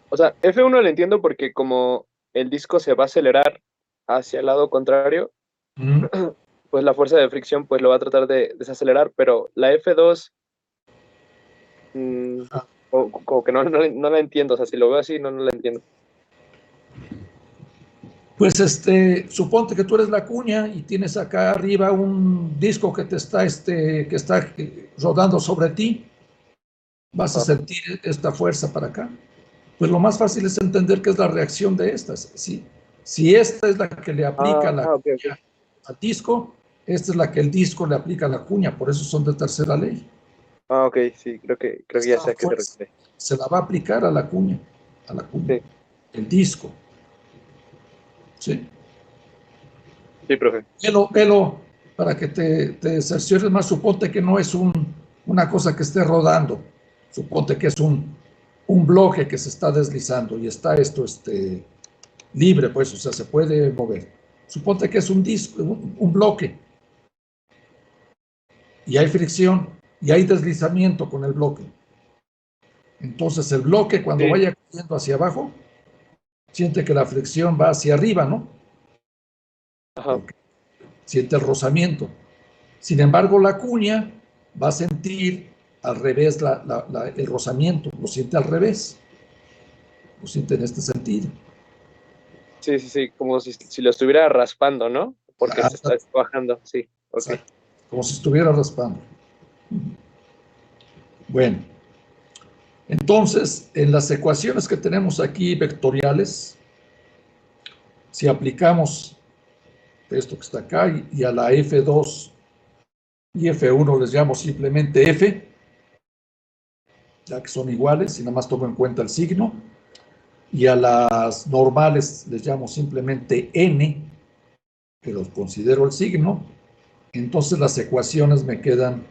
O sea, F1 lo entiendo porque como el disco se va a acelerar hacia el lado contrario, pues la fuerza de fricción pues lo va a tratar de desacelerar, pero la F2 como que no la entiendo, o sea, si lo veo así no la entiendo. Pues suponte que tú eres la cuña y tienes acá arriba un disco que te está, que está rodando sobre ti. Vas a sentir esta fuerza para acá. Pues lo más fácil es entender que es la reacción de estas. Si esta es la que le aplica la cuña al disco, esta es la que el disco le aplica a la cuña, por eso son de tercera ley. Ok, sí, creo que ya sé a qué te refieres. Se la va a aplicar a la cuña, sí. El disco. ¿Sí? Sí, profe. Velo para que te cerciores más. Suponte que no es una cosa que esté rodando. Suponte que es un bloque que se está deslizando y está esto libre, pues, o sea, se puede mover. Suponte que es un disco, un bloque. Y hay fricción y hay deslizamiento con el bloque. Entonces el bloque cuando vaya cayendo hacia abajo, siente que la fricción va hacia arriba, ¿no? Ajá. Siente el rozamiento. Sin embargo, la cuña va a sentir al revés el rozamiento, lo siente al revés. Lo siente en este sentido. Sí, como si lo estuviera raspando, ¿no? Porque se está bajando, sí. Okay. Como si estuviera raspando. Bueno, entonces, en las ecuaciones que tenemos aquí vectoriales, si aplicamos esto que está acá y a la F2 y F1 les llamo simplemente F, ya que son iguales, y nada más tomo en cuenta el signo, y a las normales les llamo simplemente N, que los considero el signo, entonces las ecuaciones me quedan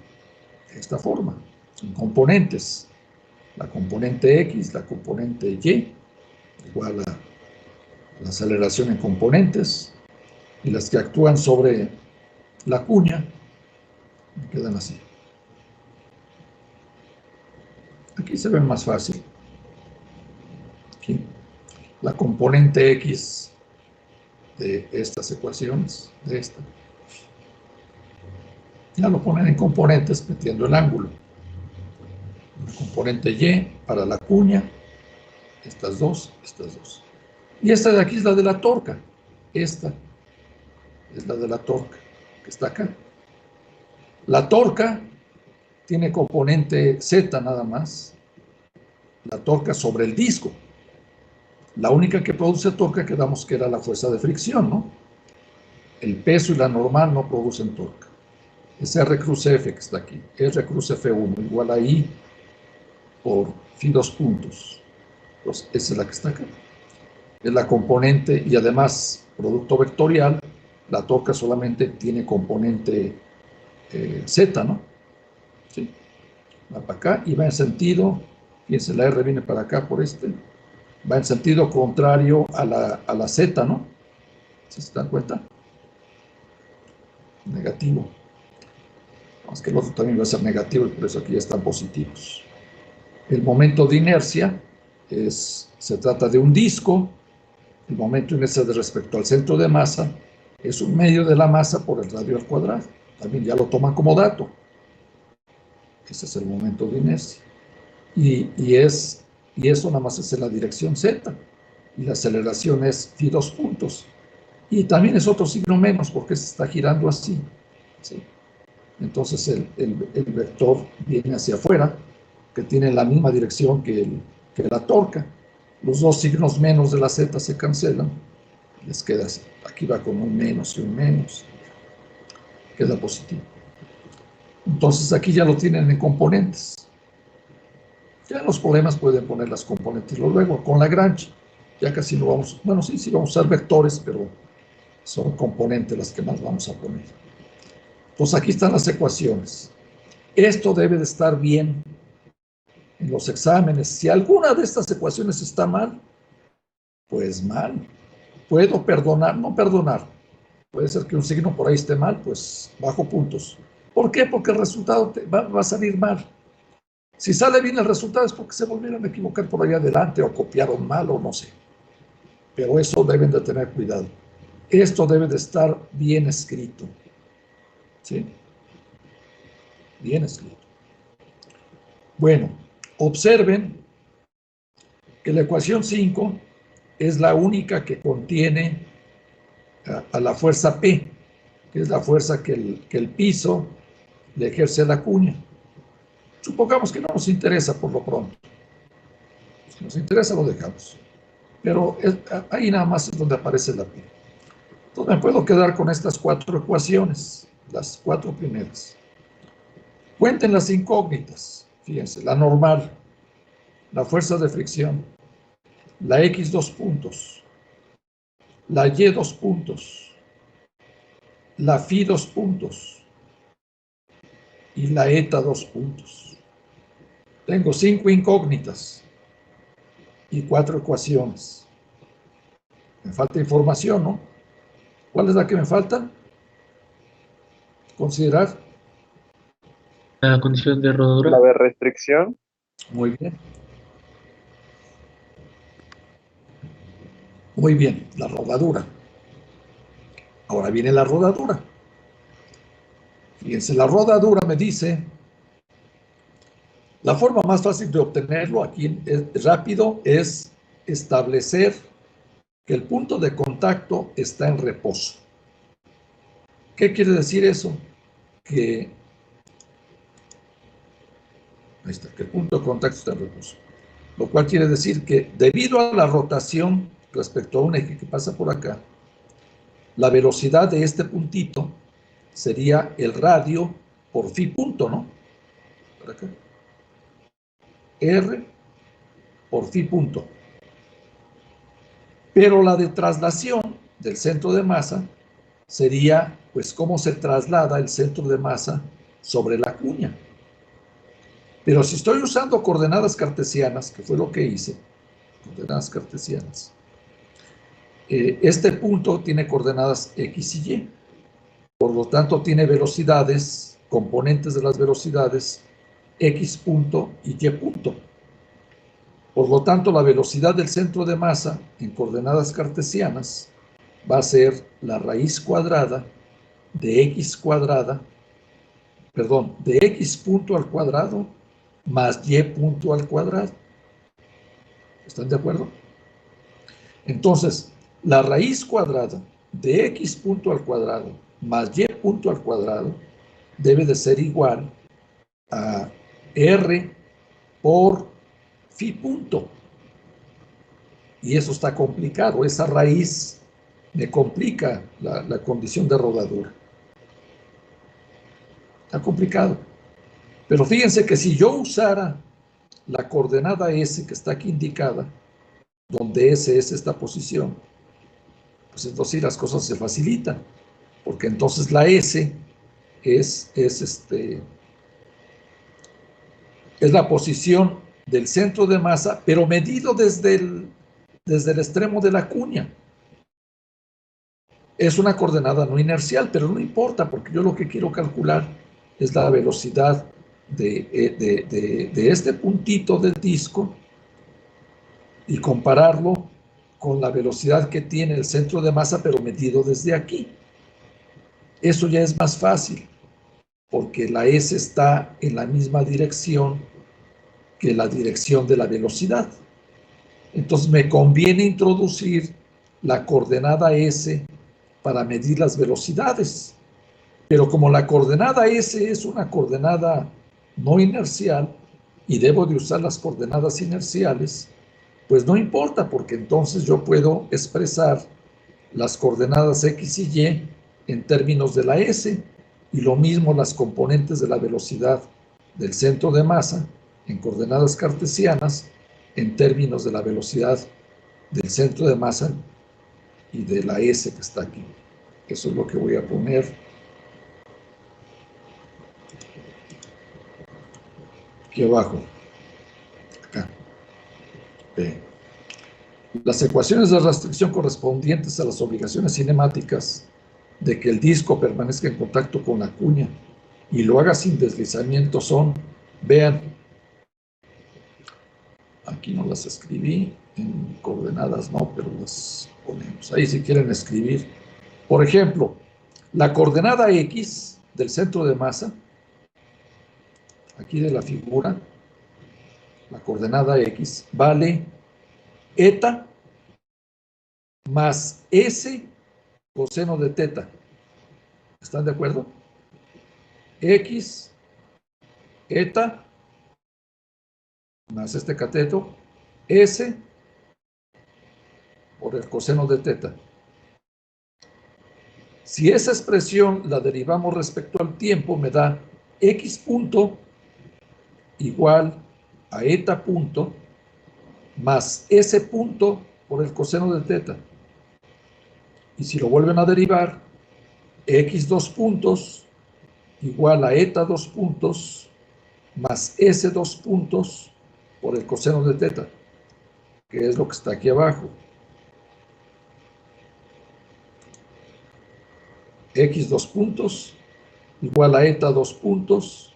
de esta forma, en componentes. La componente X, la componente Y, igual a la aceleración en componentes, y las que actúan sobre la cuña, me quedan así. Aquí se ven más fácil. Aquí. La componente X de estas ecuaciones, de esta. Ya lo ponen en componentes metiendo el ángulo. La componente Y para la cuña, estas dos. Y esta de aquí es la de la torca. Esta es la de la torca, que está acá. La torca tiene componente Z nada más. La torca sobre el disco. La única que produce torca quedamos que era la fuerza de fricción, ¿no? El peso y la normal no producen torca. Es R cruz F que está aquí. R cruz F1 igual a I por phi 2 puntos. Entonces, esa es la que está acá. Es la componente y además, producto vectorial, la torca solamente tiene componente Z, ¿no? ¿Sí? va para acá y va en sentido, fíjense, la R viene para acá por va en sentido contrario a la Z, ¿no? ¿Se dan cuenta? Negativo. Es que el otro también va a ser negativo y por eso aquí ya están positivos. El momento de inercia se trata de un disco. El momento de inercia respecto al centro de masa es un medio de la masa por el radio al cuadrado. También ya lo toman como dato. Ese es el momento de inercia. Y eso nada más es en la dirección Z. Y la aceleración es phi 2 puntos. Y también es otro signo menos porque se está girando así. ¿Sí? Entonces el vector viene hacia afuera, que tiene la misma dirección que la torca. Los dos signos menos de la Z se cancelan. Les queda así. Aquí va con un menos y un menos. Queda positivo. Entonces aquí ya lo tienen en componentes. Ya en los problemas pueden poner las componentes. Luego con Lagrange, ya casi no vamos, bueno, sí vamos a usar vectores, pero son componentes las que más vamos a poner. Entonces aquí están las ecuaciones. Esto debe de estar bien en los exámenes. Si alguna de estas ecuaciones está mal, pues mal. Puedo perdonar, no perdonar. Puede ser que un signo por ahí esté mal, pues bajo puntos. ¿Por qué? Porque el resultado va a salir mal. Si sale bien el resultado es porque se volvieron a equivocar por allá adelante o copiaron mal o no sé. Pero eso deben de tener cuidado. Esto debe de estar bien escrito. ¿Sí? Bien escrito. Bueno, observen que la ecuación 5 es la única que contiene a la fuerza P, que es la fuerza que el piso le ejerce a la cuña. Supongamos que no nos interesa por lo pronto. Si nos interesa lo dejamos. Pero ahí nada más es donde aparece la P. Entonces me puedo quedar con estas 4 ecuaciones, las 4 primeras. Cuenten las incógnitas. Fíjense, la normal, la fuerza de fricción, la X 2 puntos, la Y 2 puntos, la Phi 2 puntos y la Eta 2 puntos. Tengo 5 incógnitas y 4 ecuaciones. Me falta información, ¿no? ¿Cuál es la que me falta? Considerar. La condición de rodadura. La de restricción. Muy bien. Muy bien, la rodadura. Ahora viene la rodadura. Fíjense, la rodadura me dice, la forma más fácil de obtenerlo aquí rápido es establecer que el punto de contacto está en reposo. ¿Qué quiere decir eso? Que el punto de contacto está en reposo. Lo cual quiere decir que debido a la rotación respecto a un eje que pasa por acá, la velocidad de este puntito sería el radio por phi punto, ¿no? Por acá. R por phi punto. Pero la de traslación del centro de masa sería, pues, cómo se traslada el centro de masa sobre la cuña. Pero si estoy usando coordenadas cartesianas, que fue lo que hice, coordenadas cartesianas, este punto tiene coordenadas X y Y. Por lo tanto, tiene velocidades, componentes de las velocidades, X punto y Y punto. Por lo tanto, la velocidad del centro de masa en coordenadas cartesianas va a ser la raíz cuadrada de X cuadrada, perdón, de X punto al cuadrado más Y punto al cuadrado. ¿Están de acuerdo? Entonces, la raíz cuadrada de X punto al cuadrado más Y punto al cuadrado debe de ser igual a R por phi punto. Y eso está complicado. Esa raíz me complica la condición de rodadura. Está complicado. Pero fíjense que si yo usara la coordenada S que está aquí indicada, donde S es esta posición, pues entonces sí las cosas se facilitan. Porque entonces la S es es la posición del centro de masa, pero medido desde el extremo de la cuña. Es una coordenada no inercial, pero no importa, porque yo lo que quiero calcular es la velocidad de este puntito del disco y compararlo con la velocidad que tiene el centro de masa, pero medido desde aquí. Eso ya es más fácil, porque la S está en la misma dirección que la dirección de la velocidad. Entonces me conviene introducir la coordenada S para medir las velocidades. Pero como la coordenada S es una coordenada no inercial y debo de usar las coordenadas inerciales, pues no importa, porque entonces yo puedo expresar las coordenadas X y Y en términos de la S, y lo mismo las componentes de la velocidad del centro de masa en coordenadas cartesianas en términos de la velocidad del centro de masa y de la S que está aquí. Eso es lo que voy a poner. Aquí abajo. Acá. Las ecuaciones de restricción correspondientes a las obligaciones cinemáticas de que el disco permanezca en contacto con la cuña y lo haga sin deslizamiento son, vean, aquí no las escribí en coordenadas, no, pero las ponemos ahí si quieren escribir. Por ejemplo, la coordenada X del centro de masa, aquí de la figura, la coordenada X vale eta más S coseno de teta. ¿Están de acuerdo? X, eta, más este cateto, S por el coseno de teta. Si esa expresión la derivamos respecto al tiempo, me da X punto igual a eta punto más S punto por el coseno de teta. Y si lo vuelven a derivar, X 2 puntos igual a eta 2 puntos más S 2 puntos por el coseno de teta, que es lo que está aquí abajo. X 2 puntos igual a eta 2 puntos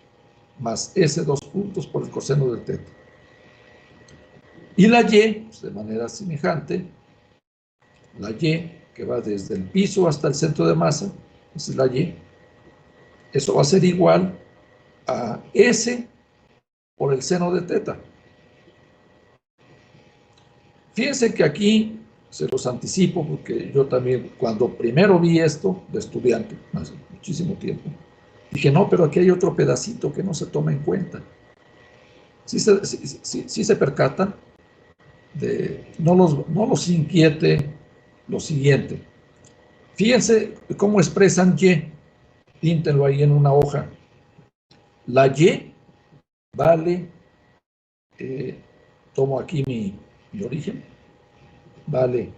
más S 2 puntos por el coseno de teta. Y la Y, pues de manera semejante, la Y que va desde el piso hasta el centro de masa, esa es la Y, eso va a ser igual a S por el seno de teta. Fíjense que aquí se los anticipo porque yo también, cuando primero vi esto de estudiante, hace muchísimo tiempo, dije, no, pero aquí hay otro pedacito que no se toma en cuenta. Sí se percatan, no los inquiete lo siguiente. Fíjense cómo expresan Y, píntenlo ahí en una hoja. La Y vale, tomo aquí mi origen, vale,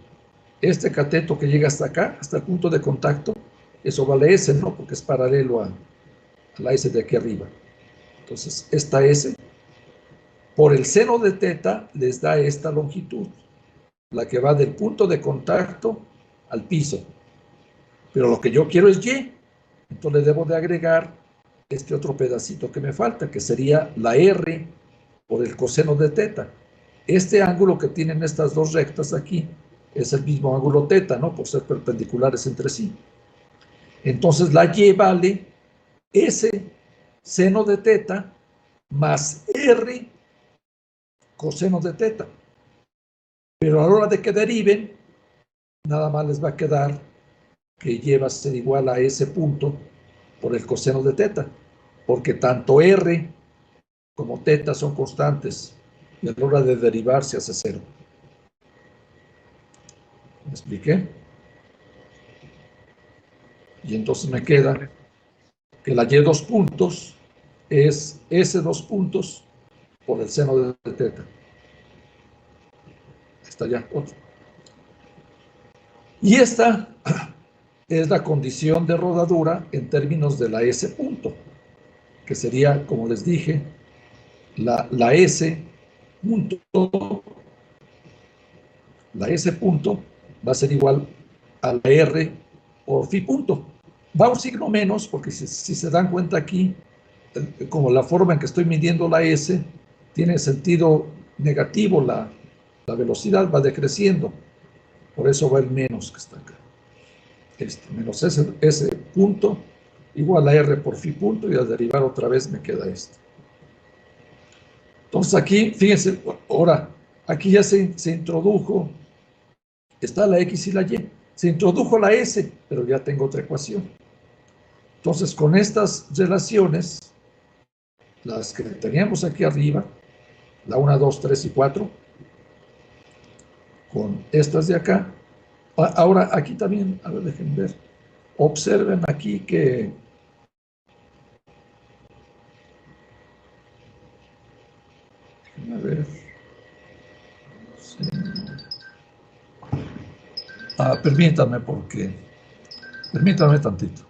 este cateto que llega hasta acá, hasta el punto de contacto, eso vale S, ¿no? Porque es paralelo a la S de aquí arriba. Entonces, esta S, por el seno de teta, les da esta longitud, la que va del punto de contacto al piso. Pero lo que yo quiero es Y, entonces le debo de agregar este otro pedacito que me falta, que sería la R por el coseno de teta. Este ángulo que tienen estas dos rectas aquí es el mismo ángulo teta, ¿no? Por ser perpendiculares entre sí. Entonces la Y vale S seno de teta más R coseno de teta. Pero a la hora de que deriven, nada más les va a quedar que Y va a ser igual a S punto por el coseno de teta, porque tanto R como teta son constantes y a la hora de derivar se hace cero. ¿Me expliqué? Y entonces me queda que la Y 2 puntos es S 2 puntos por el seno de teta. Está ya otro. Y esta es la condición de rodadura en términos de la S punto, que sería, como les dije, la S punto, la S punto va a ser igual a la R por phi punto. Va un signo menos, porque si se dan cuenta aquí, como la forma en que estoy midiendo la S, tiene sentido negativo, la velocidad va decreciendo. Por eso va el menos que está acá. Menos S punto igual a R por phi punto, y al derivar otra vez me queda esto. Entonces aquí, fíjense, ahora, aquí ya se introdujo, está la X y la Y, se introdujo la S, pero ya tengo otra ecuación. Entonces, con estas relaciones, las que teníamos aquí arriba, la 1, 2, 3 y 4, con estas de acá, ahora aquí también, a ver, dejen ver, observen aquí que a ver, sí. Permítanme tantito.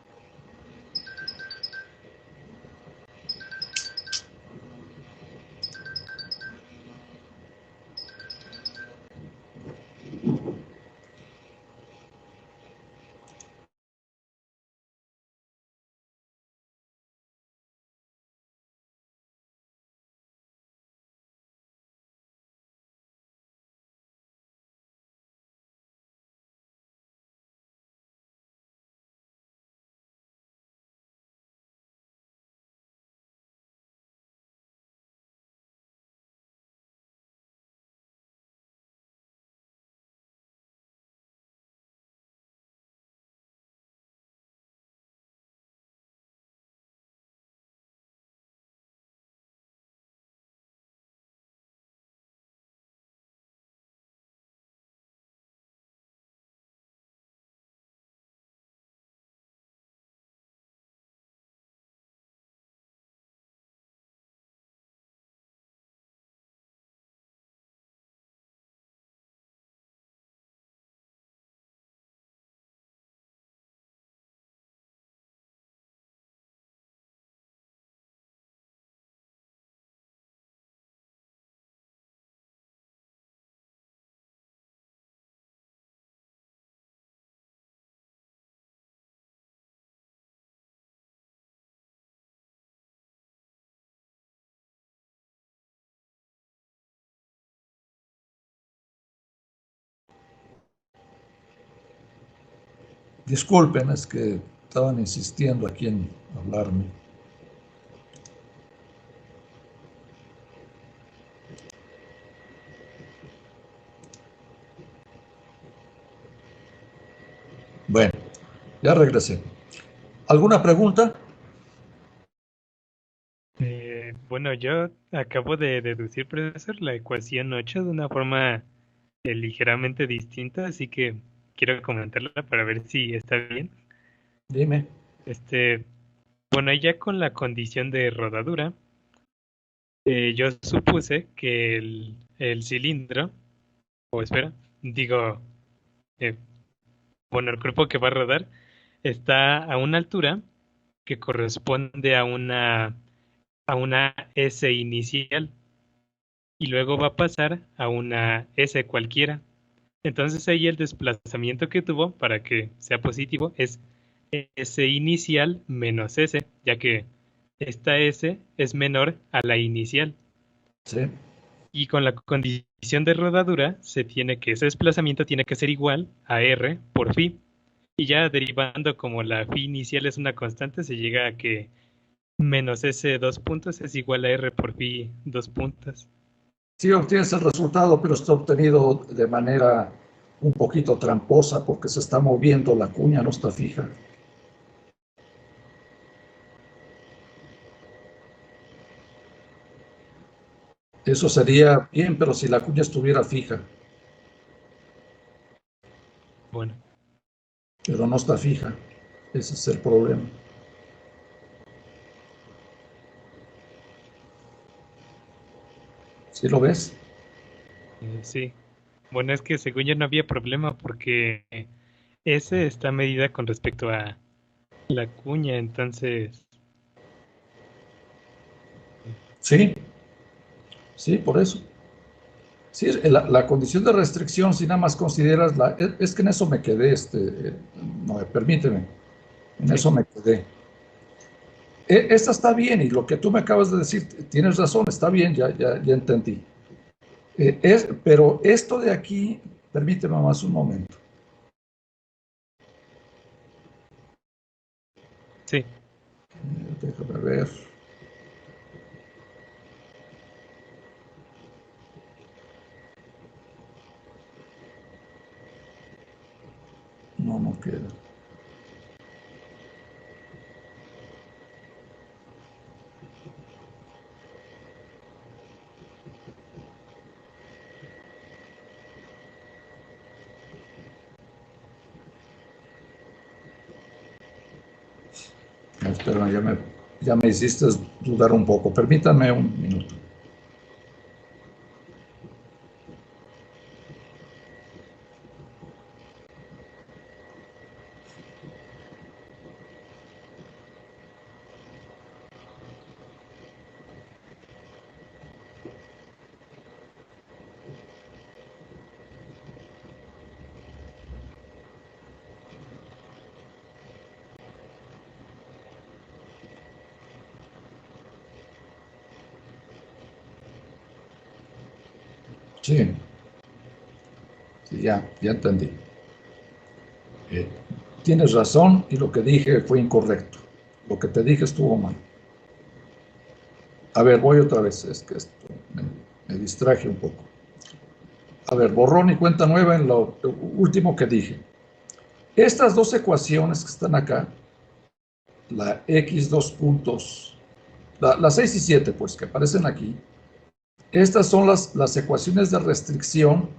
Disculpen, es que estaban insistiendo aquí en hablarme. Bueno, ya regresé. ¿Alguna pregunta? Bueno, yo acabo de deducir, profesor, la ecuación 8 de una forma ligeramente distinta, así que quiero comentarla para ver si está bien. Dime. Bueno, ya con la condición de rodadura, yo supuse que el cilindro, o espera, digo, bueno, el cuerpo que va a rodar está a una altura que corresponde a una S inicial y luego va a pasar a una S cualquiera. Entonces ahí el desplazamiento que tuvo para que sea positivo es S inicial menos S, ya que esta S es menor a la inicial. Sí. Y con la condición de rodadura se tiene que ese desplazamiento tiene que ser igual a R por phi. Y ya derivando como la phi inicial es una constante, se llega a que menos S 2 puntos es igual a R por phi 2 puntos. Sí, obtienes el resultado, pero está obtenido de manera un poquito tramposa porque se está moviendo la cuña, no está fija. Eso sería bien, pero si la cuña estuviera fija. Bueno. Pero no está fija. Ese es el problema. ¿Sí lo ves? Sí. Bueno, es que según yo no había problema porque S está medida con respecto a la cuña, entonces... Sí, Sí, por eso. Sí, la condición de restricción, si nada más consideras es que en eso me quedé, no, permíteme, en eso me quedé. Esta está bien, y lo que tú me acabas de decir, tienes razón, está bien, ya entendí. Pero esto de aquí, permíteme más un momento. Sí. Déjame ver. No queda. Espera, ya me hiciste dudar un poco. Permítanme un minuto. Sí, ya entendí. Tienes razón y lo que dije fue incorrecto. Lo que te dije estuvo mal. A ver, voy otra vez. Es que esto me distraje un poco. A ver, borrón y cuenta nueva en lo último que dije. Estas dos ecuaciones que están acá, la X dos puntos, la 6 y 7, pues, que aparecen aquí, estas son las ecuaciones de restricción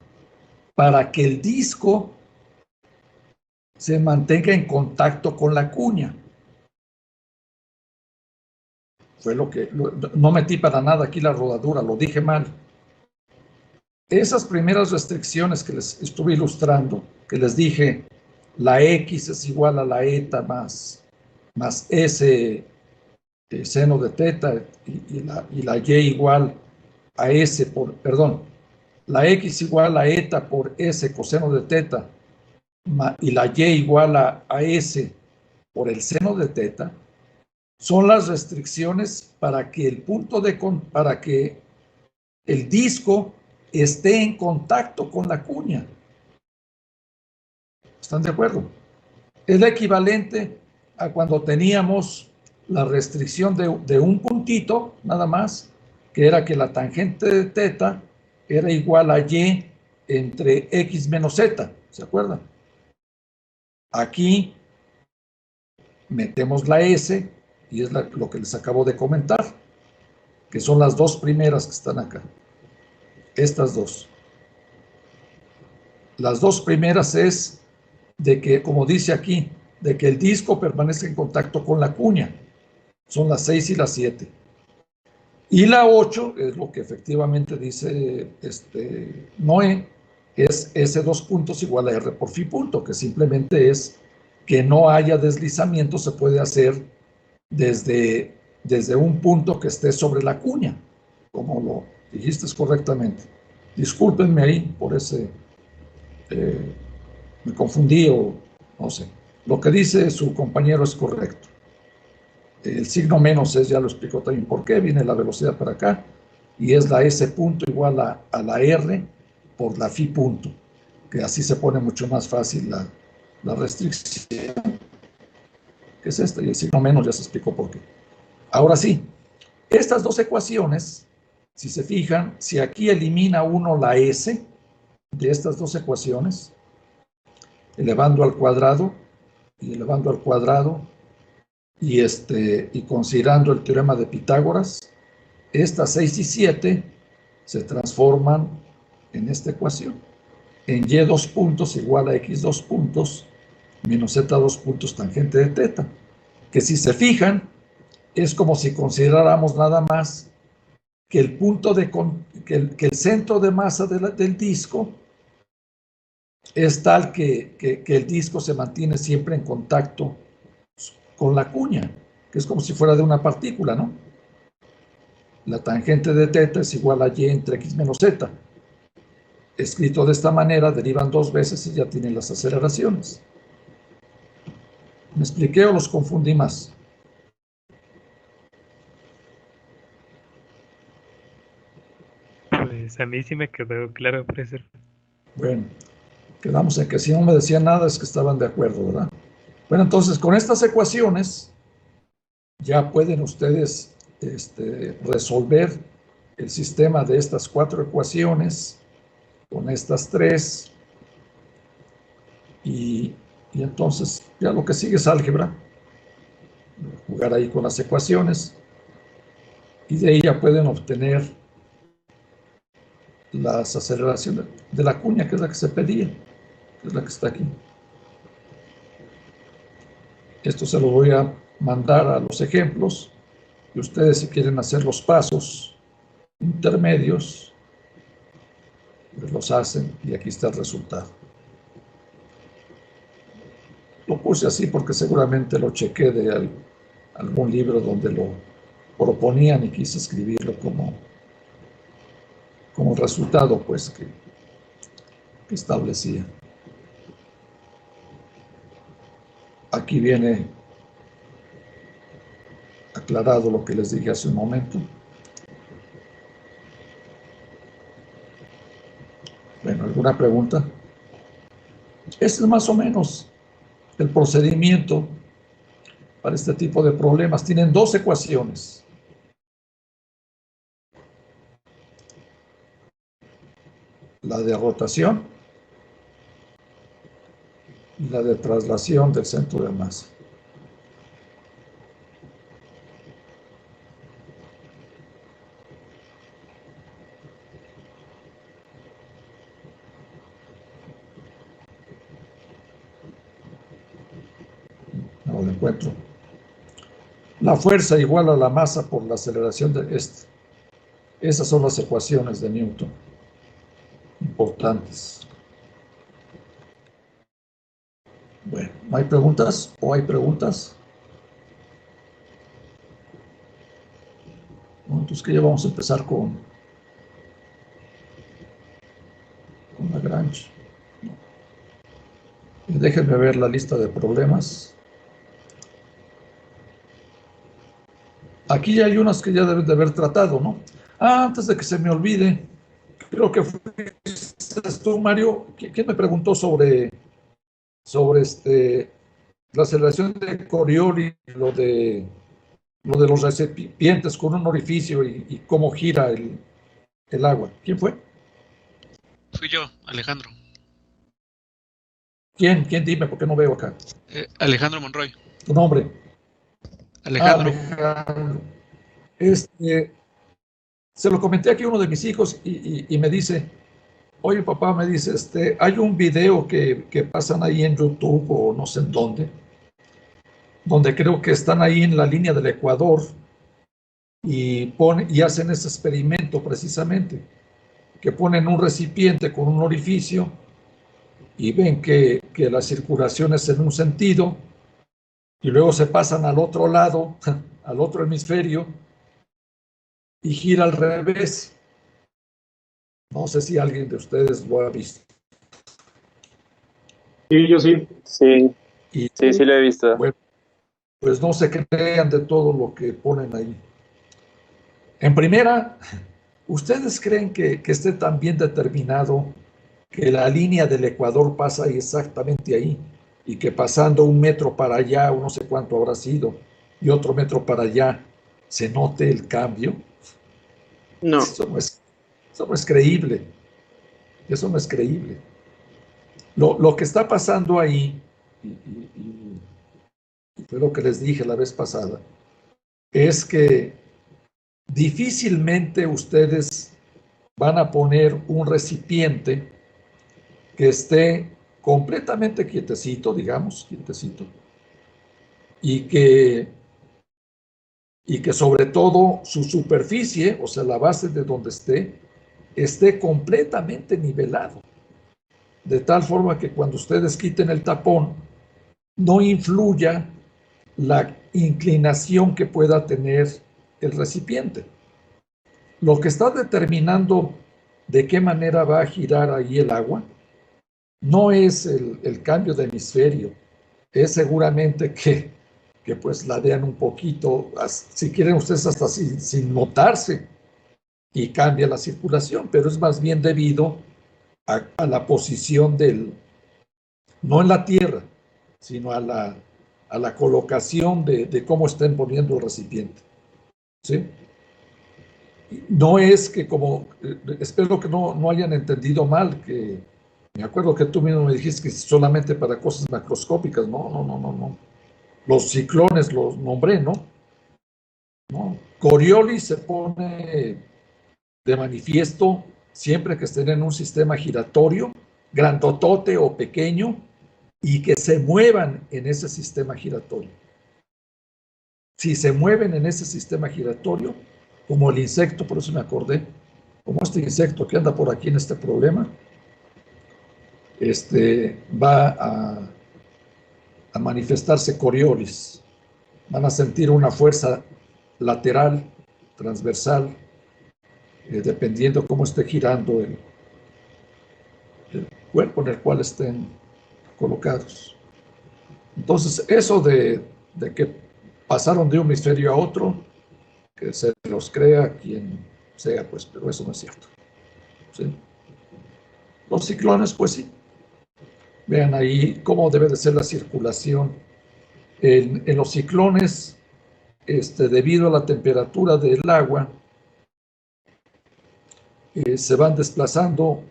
para que el disco se mantenga en contacto con la cuña. Fue no metí para nada aquí la rodadura, lo dije mal. Esas primeras restricciones que les estuve ilustrando, que les dije, la X es igual a la eta más S seno de teta y la Y igual a S perdón, la X igual a eta por S coseno de teta y la Y igual a S por el seno de teta, son las restricciones para que para que el disco esté en contacto con la cuña. ¿Están de acuerdo? Es la equivalente a cuando teníamos la restricción de un puntito, nada más, que era que la tangente de teta era igual a Y entre X menos Z, ¿se acuerdan? Aquí metemos la S, y es lo que les acabo de comentar, que son las dos primeras que están acá. Estas dos. Las dos primeras es de que, como dice aquí, de que el disco permanece en contacto con la cuña. Son las 6 y las 7. Y la 8 es lo que efectivamente dice Noé, es S2 puntos igual a R por phi punto, que simplemente es que no haya deslizamiento, se puede hacer desde un punto que esté sobre la cuña, como lo dijiste correctamente. Discúlpenme ahí por ese, me confundí o no sé. Lo que dice su compañero es correcto. El signo menos es, ya lo explicó también por qué, viene la velocidad para acá, y es la S punto igual a la R por la phi punto, que así se pone mucho más fácil la restricción, que es esta, y el signo menos ya se explicó por qué. Ahora sí, estas dos ecuaciones, si se fijan, si aquí elimina uno la S de estas dos ecuaciones, elevando al cuadrado y elevando al cuadrado, y considerando el teorema de Pitágoras, estas 6 y 7 se transforman en esta ecuación, en y 2 puntos igual a x 2 puntos menos z 2 puntos tangente de teta, que si se fijan, es como si consideráramos nada más que el punto que el centro de masa del disco es tal que el disco se mantiene siempre en contacto con la cuña, que es como si fuera de una partícula, ¿no? la tangente de θ es igual a y entre x menos z. Escrito de esta manera, derivan 2 veces y ya tienen las aceleraciones. ¿Me expliqué o los confundí más? Pues a mí sí me quedó claro, profesor. Bueno, quedamos en que si no me decían nada es que estaban de acuerdo, ¿verdad? Bueno, entonces con estas ecuaciones ya pueden ustedes resolver el sistema de estas 4 ecuaciones con estas 3 y entonces ya lo que sigue es álgebra, jugar ahí con las ecuaciones y de ahí ya pueden obtener las aceleraciones de la cuña, que es la que se pedía, que es la que está aquí. Esto se lo voy a mandar a los ejemplos y ustedes, si quieren hacer los pasos intermedios, pues los hacen y aquí está el resultado. Lo puse así porque seguramente lo chequé de algún libro donde lo proponían y quise escribirlo como resultado, pues, que establecía. Aquí viene aclarado lo que les dije hace un momento. Bueno, ¿alguna pregunta? Este es más o menos el procedimiento para este tipo de problemas. Tienen 2 ecuaciones. La de rotación y la de traslación del centro de masa. No lo encuentro. La fuerza igual a la masa por la aceleración de este. Esas son las ecuaciones de Newton. Importantes. Bueno, ¿no hay preguntas? ¿O hay preguntas? Bueno, entonces que ya vamos a empezar con Lagrange. Déjenme ver la lista de problemas. Aquí ya hay unas que ya deben de haber tratado, ¿no? Antes de que se me olvide, creo que fuiste tú, Mario. ¿Quién me preguntó sobre la aceleración de Coriolis, lo de los recipientes con un orificio y cómo gira el agua? ¿Quién fue? Fui yo, Alejandro. ¿Quién? Dime, porque no veo acá. Alejandro Monroy. ¿Tu nombre? Alejandro. Alejandro. Se lo comenté aquí a uno de mis hijos y me dice, oye papá, me dice, hay un video que pasan ahí en YouTube o no sé en dónde, donde creo que están ahí en la línea del Ecuador y hacen ese experimento precisamente, que ponen un recipiente con un orificio y ven que la circulación es en un sentido y luego se pasan al otro lado, al otro hemisferio y gira al revés. No sé si alguien de ustedes lo ha visto. Sí, yo sí. Sí, sí lo he visto. Bueno, pues no se crean de todo lo que ponen ahí. En primera, ¿ustedes creen que esté tan bien determinado que la línea del Ecuador pasa ahí exactamente ahí y que pasando 1 metro para allá, o no sé cuánto habrá sido, y otro metro para allá, se note el cambio? No. Eso no es creíble. Eso no es creíble. Lo que está pasando ahí, y fue lo que les dije la vez pasada, es que difícilmente ustedes van a poner un recipiente que esté completamente quietecito, digamos, quietecito, y que sobre todo su superficie, o sea, la base de donde esté completamente nivelado, de tal forma que cuando ustedes quiten el tapón, no influya la inclinación que pueda tener el recipiente. lo que está determinando de qué manera va a girar ahí el agua no es el cambio de hemisferio, es seguramente que pues ladean un poquito, si quieren ustedes hasta sin notarse, y cambia la circulación, pero es más bien debido a la posición no en la Tierra, sino a la colocación de cómo estén poniendo el recipiente. ¿Sí? No es que espero que no hayan entendido mal, que me acuerdo que tú mismo me dijiste que solamente para cosas macroscópicas. No. Los ciclones los nombré, ¿no? Coriolis se pone de manifiesto siempre que estén en un sistema giratorio, grandotote o pequeño, y que se muevan en ese sistema giratorio. Si se mueven en ese sistema giratorio, como el insecto, por eso me acordé, como este insecto que anda por aquí en este problema, va a manifestarse Coriolis. Van a sentir una fuerza lateral, transversal, dependiendo cómo esté girando el cuerpo en el cual estén colocados. Entonces, eso de que pasaron de un hemisferio a otro, que se los crea quien sea, pues, pero eso no es cierto. ¿Sí? Los ciclones, pues sí. Vean ahí cómo debe de ser la circulación. En los ciclones, debido a la temperatura del agua, se van desplazando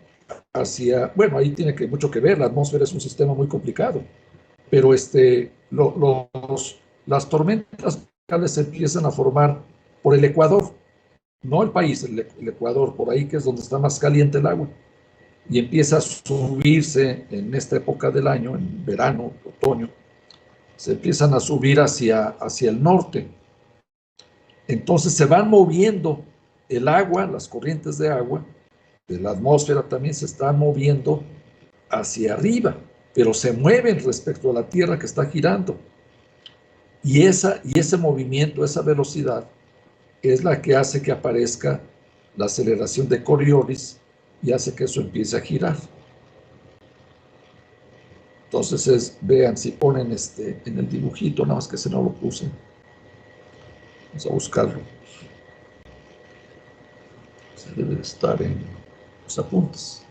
hacia, bueno, ahí tiene mucho que ver, la atmósfera es un sistema muy complicado, pero las tormentas tropicales se empiezan a formar por el Ecuador, no el país, el Ecuador, por ahí que es donde está más caliente el agua, y empieza a subirse en esta época del año, en verano, otoño, se empiezan a subir hacia el norte. Entonces se van moviendo el agua, las corrientes de agua, de la atmósfera también se están moviendo hacia arriba, pero se mueven respecto a la Tierra que está girando. Y ese movimiento, esa velocidad, es la que hace que aparezca la aceleración de Coriolis y hace que eso empiece a girar. Entonces, vean, si ponen en el dibujito, nada más que se no lo puse. Vamos a buscarlo. Se debe de estar en los apuntes.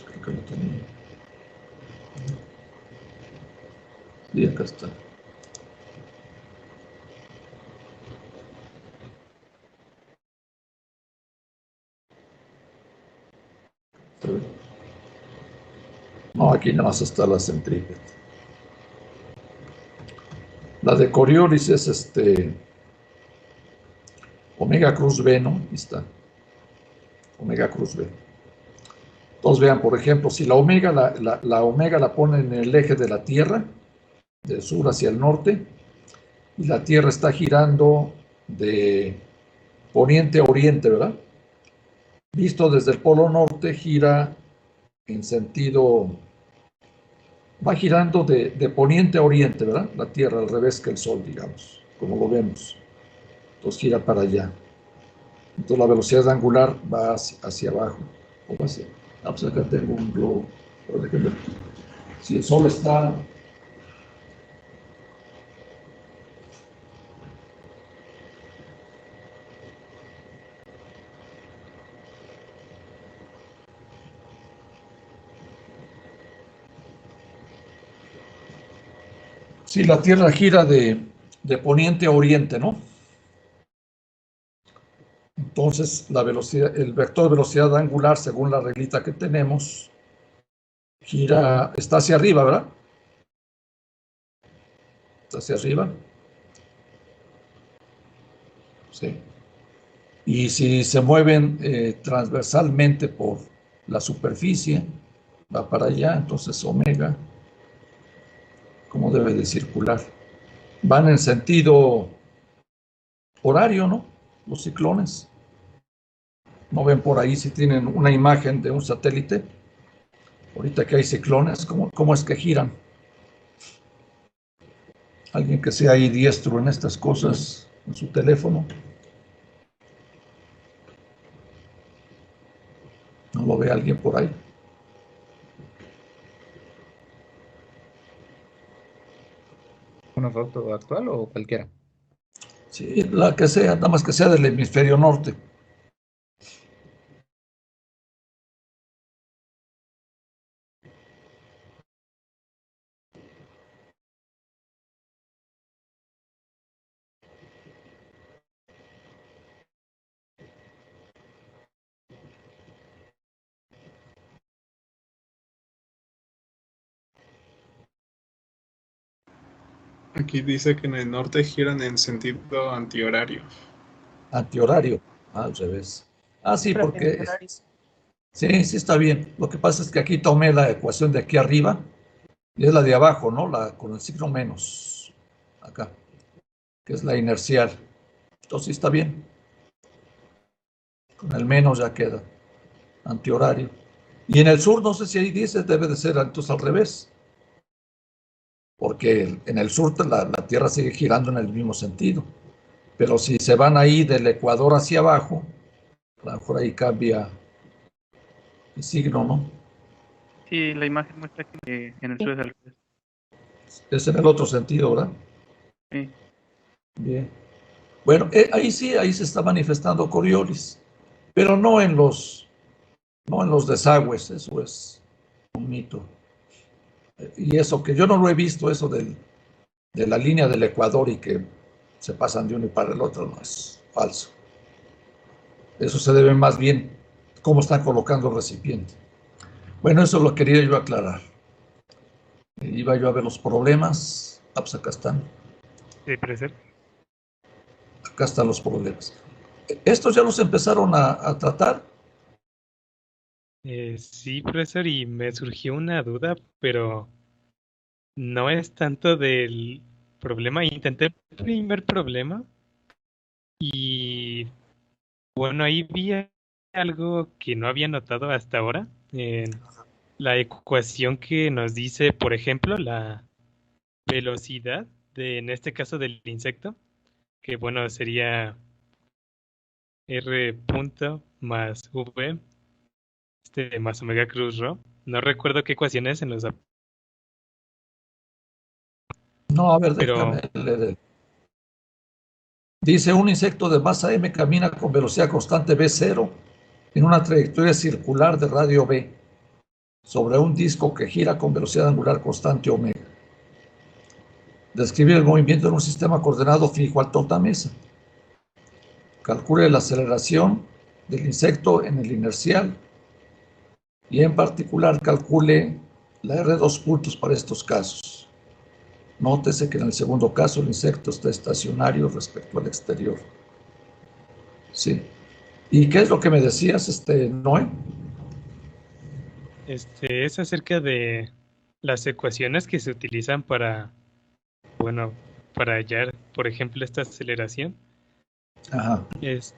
Creo que lo tenía. Y acá está. No, aquí nada más está la centrípeta. La de Coriolis es omega cruz B, ¿no? Aquí está. Omega cruz B. Entonces vean, por ejemplo, si la omega la ponen en el eje de la Tierra, del sur hacia el norte, y la Tierra está girando de poniente a oriente, ¿verdad? Visto desde el polo norte, gira en sentido, va girando de poniente a oriente, ¿verdad? La Tierra al revés que el Sol, digamos, como lo vemos. Entonces gira para allá. Entonces la velocidad angular va hacia abajo. ¿Cómo hacia? Pues acá tengo un globo. Por ejemplo, si el Sol está... Si la Tierra gira de poniente a oriente, ¿no? Entonces, la velocidad, el vector de velocidad angular, según la reglita que tenemos, gira, está hacia arriba, ¿verdad? Está hacia arriba. Sí. Y si se mueven transversalmente por la superficie, va para allá, entonces omega, ¿cómo debe de circular? Van en sentido horario, ¿no? Los ciclones. ¿No ven por ahí si tienen una imagen de un satélite? Ahorita que hay ciclones, ¿cómo es que giran? Alguien que sea ahí diestro en estas cosas, en su teléfono. ¿No lo ve alguien por ahí? ¿Una foto actual o cualquiera? Sí, la que sea, nada más que sea del hemisferio norte. Aquí dice que en el norte giran en sentido antihorario. Antihorario, al revés. Ah, sí, porque sí, sí está bien. Lo que pasa es que aquí tomé la ecuación de aquí arriba y es la de abajo, ¿no? La con el signo menos, acá, que es la inercial. Entonces sí está bien. Con el menos ya queda antihorario. Y en el sur, no sé si ahí dice, debe de ser entonces al revés. Porque en el sur la Tierra sigue girando en el mismo sentido. Pero si se van ahí del Ecuador hacia abajo, a lo mejor ahí cambia el signo, ¿no? Sí, la imagen muestra que en el sur es al revés. Es en el otro sentido, ¿verdad? Sí. Bien. Bueno, ahí sí, ahí se está manifestando Coriolis, pero no en los desagües, eso es un mito. Y eso que yo no lo he visto, eso de la línea del Ecuador y que se pasan de uno y para el otro, no es falso. Eso se debe más bien cómo están colocando el recipiente. Bueno, eso lo quería yo aclarar. Iba yo a ver los problemas. Ah, pues acá están. Sí, profesor. Acá están los problemas. ¿Estos ya los empezaron a tratar? Sí, profesor, y me surgió una duda, pero no es tanto del problema. Intenté el primer problema y bueno, ahí vi algo que no había notado hasta ahora. En la ecuación que nos dice, por ejemplo, la velocidad en este caso del insecto, que bueno, sería R punto más V más omega cruz rho. No recuerdo qué ecuaciones en los... No, a ver, Pero déjame leer. Dice, un insecto de masa m camina con velocidad constante v0 en una trayectoria circular de radio v sobre un disco que gira con velocidad angular constante omega. Describe el movimiento en un sistema coordenado fijo al tornamesa. Calcule la aceleración del insecto en el inercial y en particular calcule la R de 2 puntos para estos casos. Nótese que en el segundo caso el insecto está estacionario respecto al exterior. Sí. ¿Y qué es lo que me decías, Noé? es acerca de las ecuaciones que se utilizan para, bueno, para hallar, por ejemplo, esta aceleración. Ajá. Es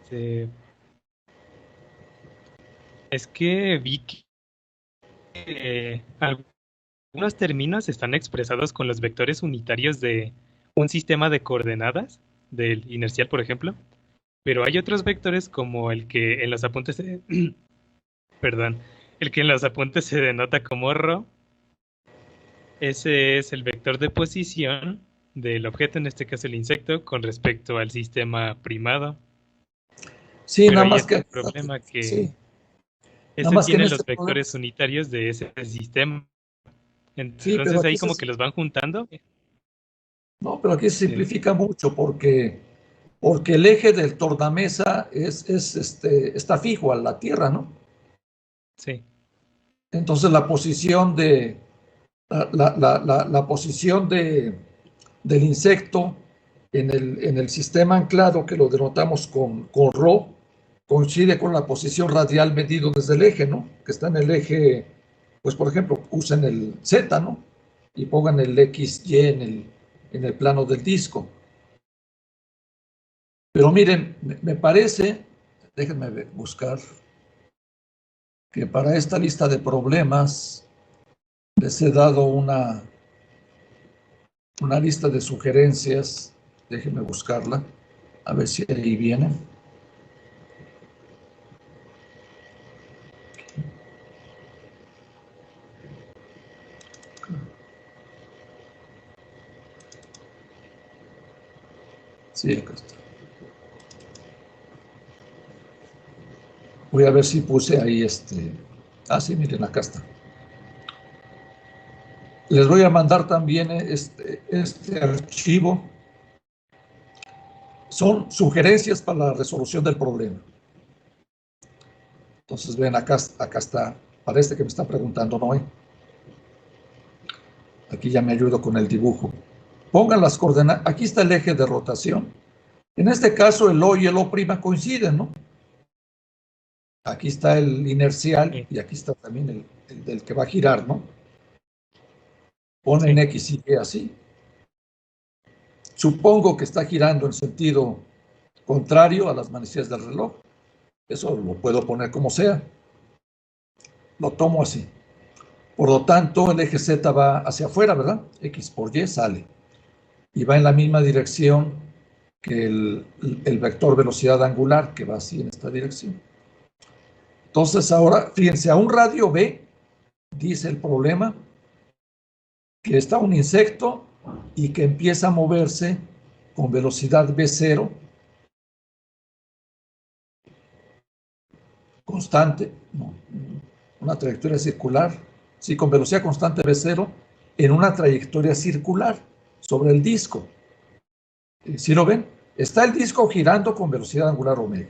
que vi que algunos términos están expresados con los vectores unitarios de un sistema de coordenadas, del inercial, por ejemplo, pero hay otros vectores como el que en los apuntes perdón, el que en los apuntes se denota como ρ. Ese es el vector de posición del objeto, en este caso el insecto, con respecto al sistema primado. Sí, pero nada hay más otro que... problema que Sí. ese más que tiene en los este vectores unitarios de ese sistema. Sí, Entonces pero aquí ahí como que los van juntando. No, pero aquí se simplifica mucho porque el eje del tornamesa está fijo a la Tierra, ¿no? Sí. Entonces la posición la posición del insecto en el sistema anclado, que lo denotamos con ρ, coincide con la posición radial medido desde el eje, ¿no? Que está en el eje, pues por ejemplo, usen el Z, ¿no? Y pongan el XY en el plano del disco. Pero miren, me parece, déjenme buscar, que para esta lista de problemas Les he dado una lista de sugerencias. Déjenme buscarla, a ver si ahí viene. Sí, acá está. Voy a ver si puse ahí sí, miren, acá está. Les voy a mandar también este archivo. Son sugerencias para la resolución del problema. Entonces, ven, acá está. Parece que me está preguntando Noé. Aquí ya me ayudo con el dibujo. Pongan las coordenadas. Aquí está el eje de rotación. En este caso, el O y el O' coinciden, ¿no? Aquí está el inercial y aquí está también el del que va a girar, ¿no? Ponen X y Y así. Supongo que está girando en sentido contrario a las manecillas del reloj. Eso lo puedo poner como sea. Lo tomo así. Por lo tanto, el eje Z va hacia afuera, ¿verdad? X por Y sale. Y va en la misma dirección que el vector velocidad angular, que va así en esta dirección. Entonces ahora, fíjense, a un radio B, dice el problema, que está un insecto y que empieza a moverse con velocidad V0 constante, no, una trayectoria circular, sí, con velocidad constante V0 en una trayectoria circular sobre el disco. ¿Sí lo ven? Está el disco girando con velocidad angular omega.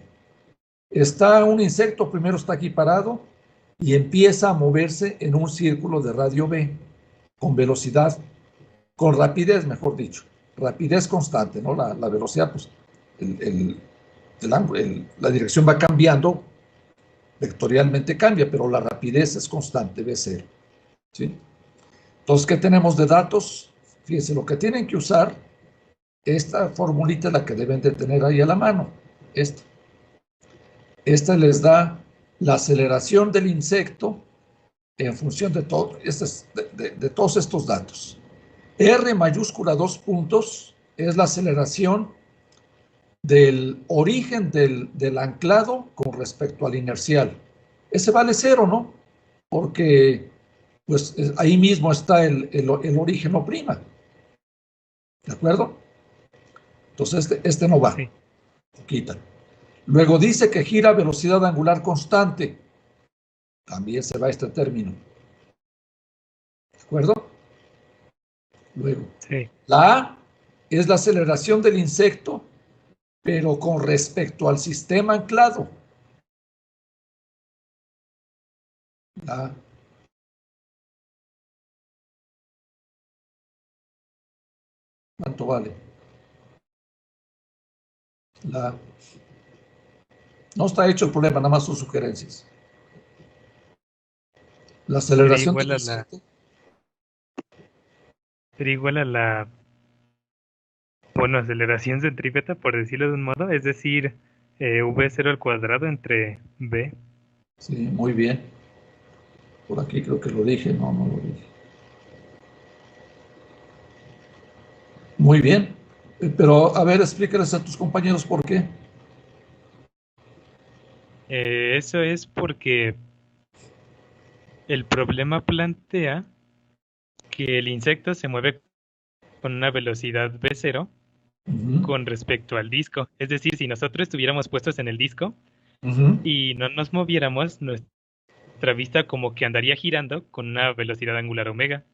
Está un insecto, primero está aquí parado y empieza a moverse en un círculo de radio B con velocidad, con rapidez, mejor dicho, rapidez constante, ¿no? La velocidad, pues, la dirección va cambiando, vectorialmente cambia, pero la rapidez es constante, V0. ¿Sí? Entonces, ¿qué tenemos de datos? Fíjense, lo que tienen que usar, esta formulita es la que deben de tener ahí a la mano, esta les da la aceleración del insecto en función de todo, de todos estos datos. R mayúscula 2 puntos es la aceleración del origen del anclado con respecto al inercial. Ese vale 0, ¿no? Porque pues ahí mismo está el origen o prima. ¿De acuerdo? Entonces este no va. Sí. Quitan. Luego dice que gira a velocidad angular constante. También se va este término. ¿De acuerdo? Luego, sí. La A es la aceleración del insecto, pero con respecto al sistema anclado. La A. ¿Cuánto vale? La A. No está hecho el problema, nada más sus sugerencias. La aceleración del insecto. Sería igual a la, bueno, aceleración centrípeta, por decirlo de un modo, es decir, V0 al cuadrado entre B. Sí, muy bien. Por aquí creo que lo dije, no lo dije. Muy bien. Pero, a ver, explícales a tus compañeros por qué. Eso es porque el problema plantea que el insecto se mueve con una velocidad V0 con respecto al disco. Es decir, si nosotros estuviéramos puestos en el disco y no nos moviéramos, nuestra vista como que andaría girando con una velocidad angular omega.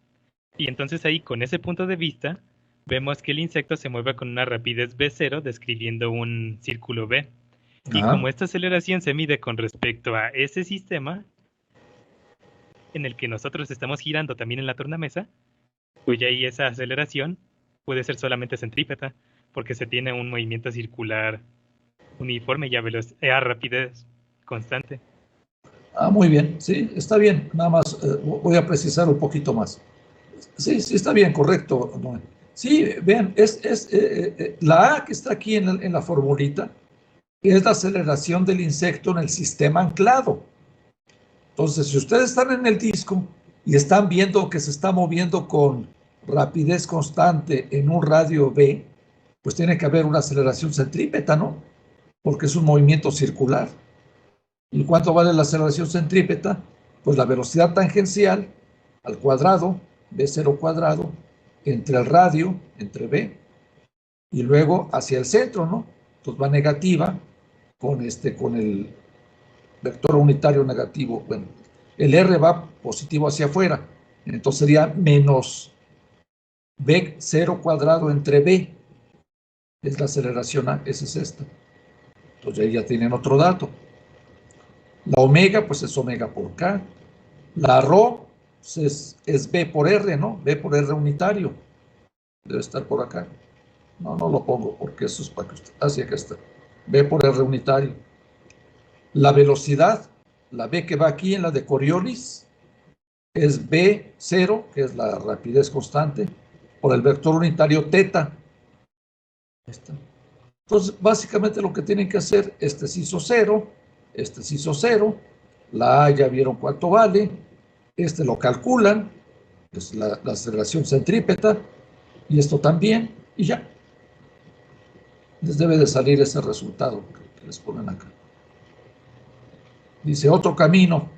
Y entonces ahí, con ese punto de vista, vemos que el insecto se mueve con una rapidez V0 describiendo un círculo V. Y como esta aceleración se mide con respecto a ese sistema en el que nosotros estamos girando también en la tornamesa, pues ahí esa aceleración puede ser solamente centrípeta, porque se tiene un movimiento circular uniforme y a rapidez constante. Muy bien, sí, está bien. Nada más voy a precisar un poquito más. Sí, está bien, correcto. Sí, vean, la A que está aquí en la formulita es la aceleración del insecto en el sistema anclado. Entonces, si ustedes están en el disco y están viendo que se está moviendo con rapidez constante en un radio V, pues tiene que haber una aceleración centrípeta, ¿no? Porque es un movimiento circular. ¿Y cuánto vale la aceleración centrípeta? Pues la velocidad tangencial al cuadrado, V0 cuadrado, entre el radio, entre V, y luego hacia el centro, ¿no? Entonces va negativa con el vector unitario negativo. Bueno, el R va positivo hacia afuera, entonces sería menos V0 cuadrado entre V. Es la aceleración A, esa es esta. Entonces ahí ya tienen otro dato. La omega, pues es omega por K. La ρ pues es V por R, ¿no? V por R unitario. Debe estar por acá. No lo pongo porque eso es para que usted... Así que está. V por R unitario. La velocidad, la V que va aquí en la de Coriolis, es V0, que es la rapidez constante, por el vector unitario teta. Entonces, básicamente lo que tienen que hacer, este se hizo 0, este se hizo 0, la A ya vieron cuánto vale, este lo calculan, es la aceleración centrípeta, y esto también, y ya. Les debe de salir ese resultado que les ponen acá. Dice, otro camino.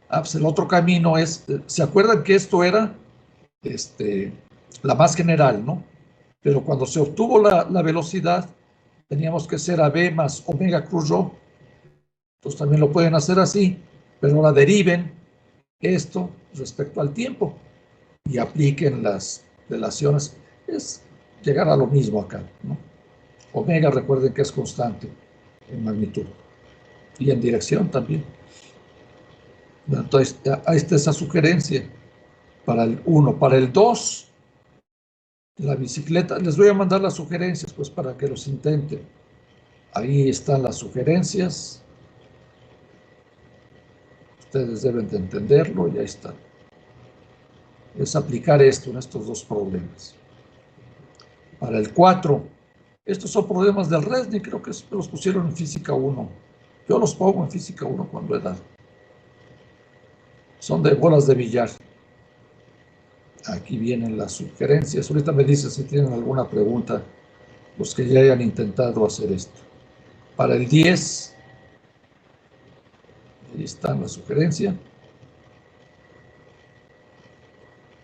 Pues el otro camino es, ¿se acuerdan que esto era la más general, ¿no? Pero cuando se obtuvo la velocidad, teníamos que hacer AB más omega cruz ρ. Entonces también lo pueden hacer así, pero ahora deriven esto respecto al tiempo y apliquen las relaciones. Es llegar a lo mismo acá, ¿no? Omega, recuerden que es constante en magnitud y en dirección también. Entonces, ahí está esa sugerencia para el 1. Para el 2, la bicicleta, les voy a mandar las sugerencias pues para que los intenten. Ahí están las sugerencias. Ustedes deben de entenderlo y ahí está. Es aplicar esto en estos dos problemas. Para el 4, estos son problemas del RESNI, creo que los pusieron en física 1. Yo los pongo en física 1 cuando he dado. Son de bolas de billar. Aquí vienen las sugerencias. Ahorita me dicen si tienen alguna pregunta los que ya hayan intentado hacer esto. Para el 10, ahí está la sugerencia.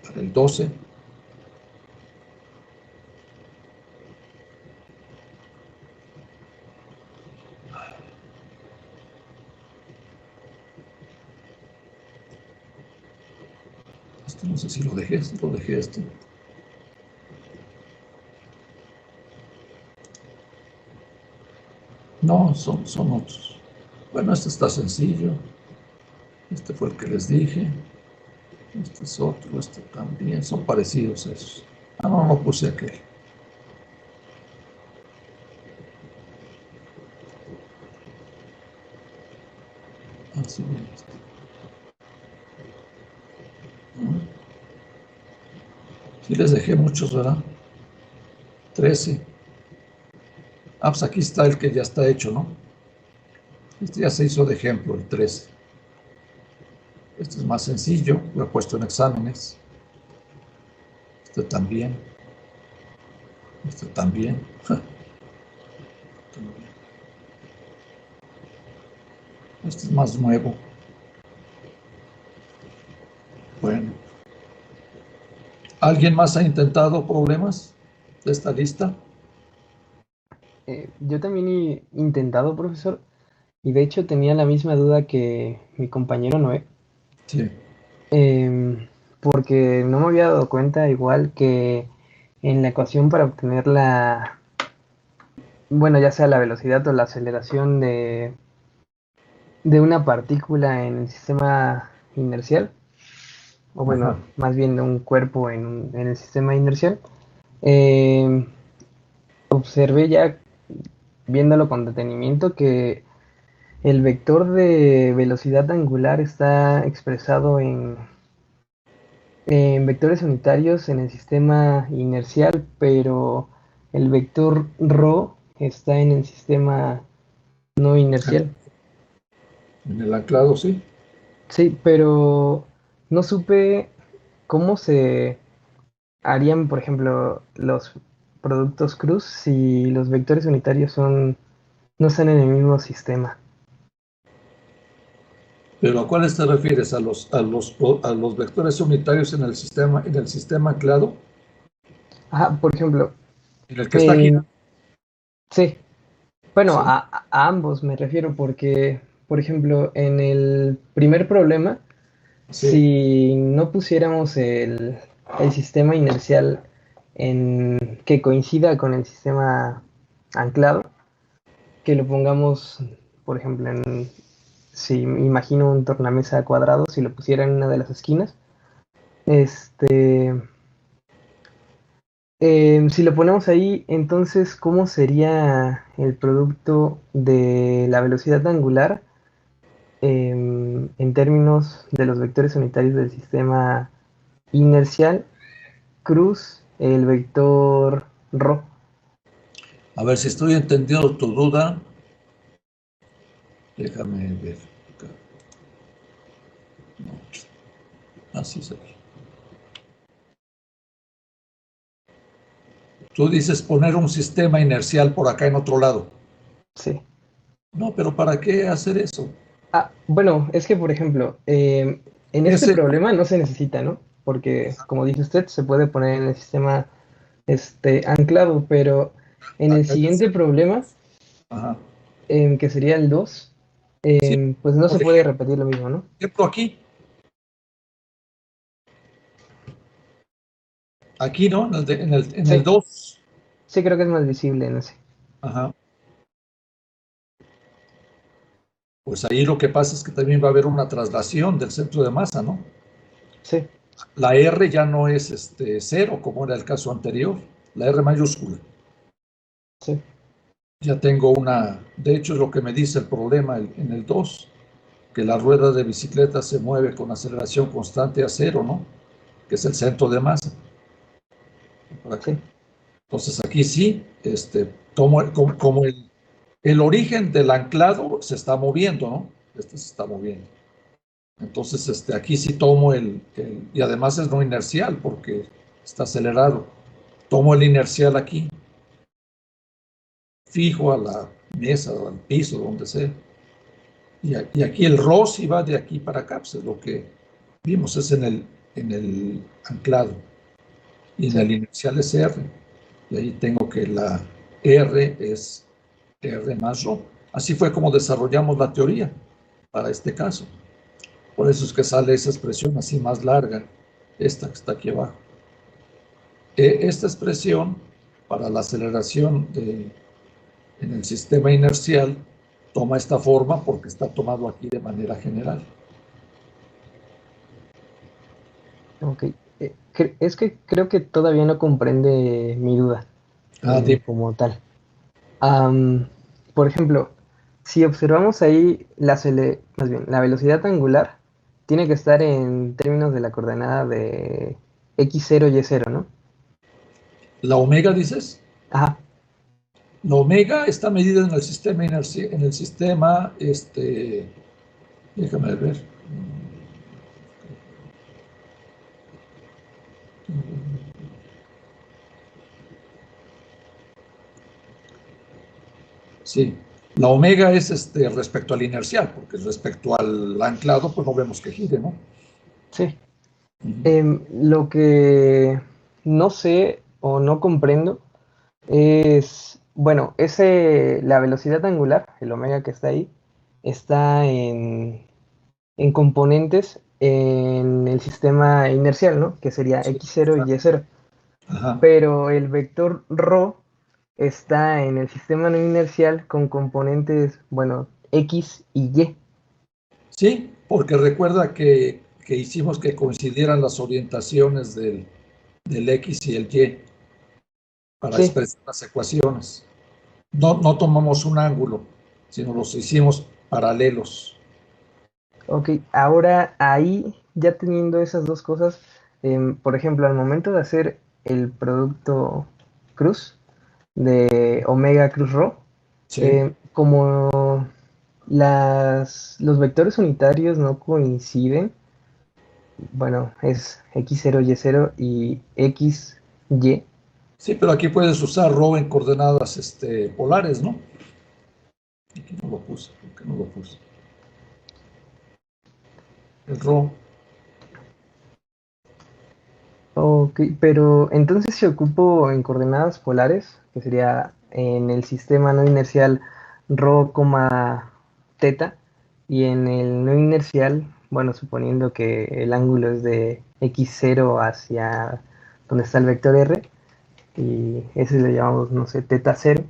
Para el 12. No sé si lo dejé esto. No, son otros. Bueno, este está sencillo. Este fue el que les dije. Este es otro, este también. Son parecidos a esos. No puse aquel. Así bien. Sí les dejé muchos, ¿verdad? 13. Pues aquí está el que ya está hecho, ¿no? Este ya se hizo de ejemplo, el 13. Este es más sencillo, lo he puesto en exámenes. Este también. Este también. Este es más nuevo. Bueno. ¿Alguien más ha intentado problemas de esta lista? Yo también he intentado, profesor, y de hecho tenía la misma duda que mi compañero Noé. Sí. Porque no me había dado cuenta, igual que en la ecuación para obtener ya sea la velocidad o la aceleración de una partícula en el sistema inercial, o bueno, Ajá. más bien de un cuerpo en el sistema inercial, observé ya, viéndolo con detenimiento, que el vector de velocidad angular está expresado en vectores unitarios en el sistema inercial, pero el vector ρ está en el sistema no inercial. En el anclado, sí. Sí, pero no supe cómo se harían, por ejemplo, los productos cruz si los vectores unitarios no están en el mismo sistema. ¿Pero a cuáles te refieres? ¿A los vectores unitarios en el sistema anclado? Ajá, por ejemplo, ¿En el que está aquí? sí. Bueno, Sí. a ambos me refiero porque, por ejemplo, en el primer problema, Sí. si no pusiéramos el sistema inercial que coincida con el sistema anclado, que lo pongamos, por ejemplo, si me imagino un tornamesa cuadrado, si lo pusiera en una de las esquinas, si lo ponemos ahí, entonces, ¿cómo sería el producto de la velocidad angular en términos de los vectores unitarios del sistema inercial cruz el vector ρ? A ver si estoy entendiendo tu duda. Déjame ver. No. Así se ve. Tú dices poner un sistema inercial por acá en otro lado. Sí. No, pero ¿para qué hacer eso? Bueno, es que, por ejemplo, en este problema no se necesita, ¿no? Porque, como dice usted, se puede poner en el sistema anclado, pero en el siguiente problema, Ajá. que sería el 2, pues no se puede repetir lo mismo, ¿no? Ejemplo aquí. Aquí, ¿no? En el 2. Sí, creo que es más visible en ese. Ajá. Pues ahí lo que pasa es que también va a haber una traslación del centro de masa, ¿no? Sí. La R ya no es 0, como era el caso anterior, la R mayúscula. Sí. Ya tengo de hecho es lo que me dice el problema en el 2, que la rueda de bicicleta se mueve con aceleración constante a 0, ¿no? Que es el centro de masa. Sí. Entonces aquí sí, tomo como el origen del anclado se está moviendo, ¿no? Se está moviendo. Entonces aquí sí tomo y además es no inercial porque está acelerado. Tomo el inercial aquí, fijo a la mesa o al piso, donde sea. Y aquí el ρ sí va de aquí para acá, pues es lo que vimos, es en el anclado. Y en el inercial es R. Y ahí tengo que la R es R más ρ. Así fue como desarrollamos la teoría para este caso. Por eso es que sale esa expresión así más larga, esta que está aquí abajo. Esta expresión para la aceleración en el sistema inercial toma esta forma porque está tomado aquí de manera general. Ok. Es que creo que todavía no comprende mi duda como tal. Por ejemplo, si observamos ahí más bien, la velocidad angular tiene que estar en términos de la coordenada de x0 y y0, ¿no? ¿La omega dices? Ajá. La omega está medida en el sistema déjame ver. Sí, la omega es respecto al inercial, porque respecto al anclado, pues no vemos que gire, ¿no? Sí. Lo que no sé o no comprendo es, bueno, la velocidad angular, el omega que está ahí, está en componentes en el sistema inercial, ¿no? Que sería x0 y y0. Ajá. Pero el vector ρ está en el sistema no inercial con componentes, bueno, x y y. Sí, porque recuerda que hicimos que coincidieran las orientaciones del X y el Y para expresar las ecuaciones. No tomamos un ángulo, sino los hicimos paralelos. Ok, ahora ahí, ya teniendo esas dos cosas, por ejemplo, al momento de hacer el producto cruz de omega cruz ρ, como los vectores unitarios no coinciden, bueno, es X0, Y0 y XY. Sí, pero aquí puedes usar ρ en coordenadas polares, ¿no? Aquí no lo puse, ¿por qué no lo puse? El ρ. Ok, pero entonces si ocupo en coordenadas polares, que sería en el sistema no inercial ρ, teta, y en el no inercial, bueno, suponiendo que el ángulo es de x0 hacia donde está el vector r, y ese le llamamos, no sé, teta 0.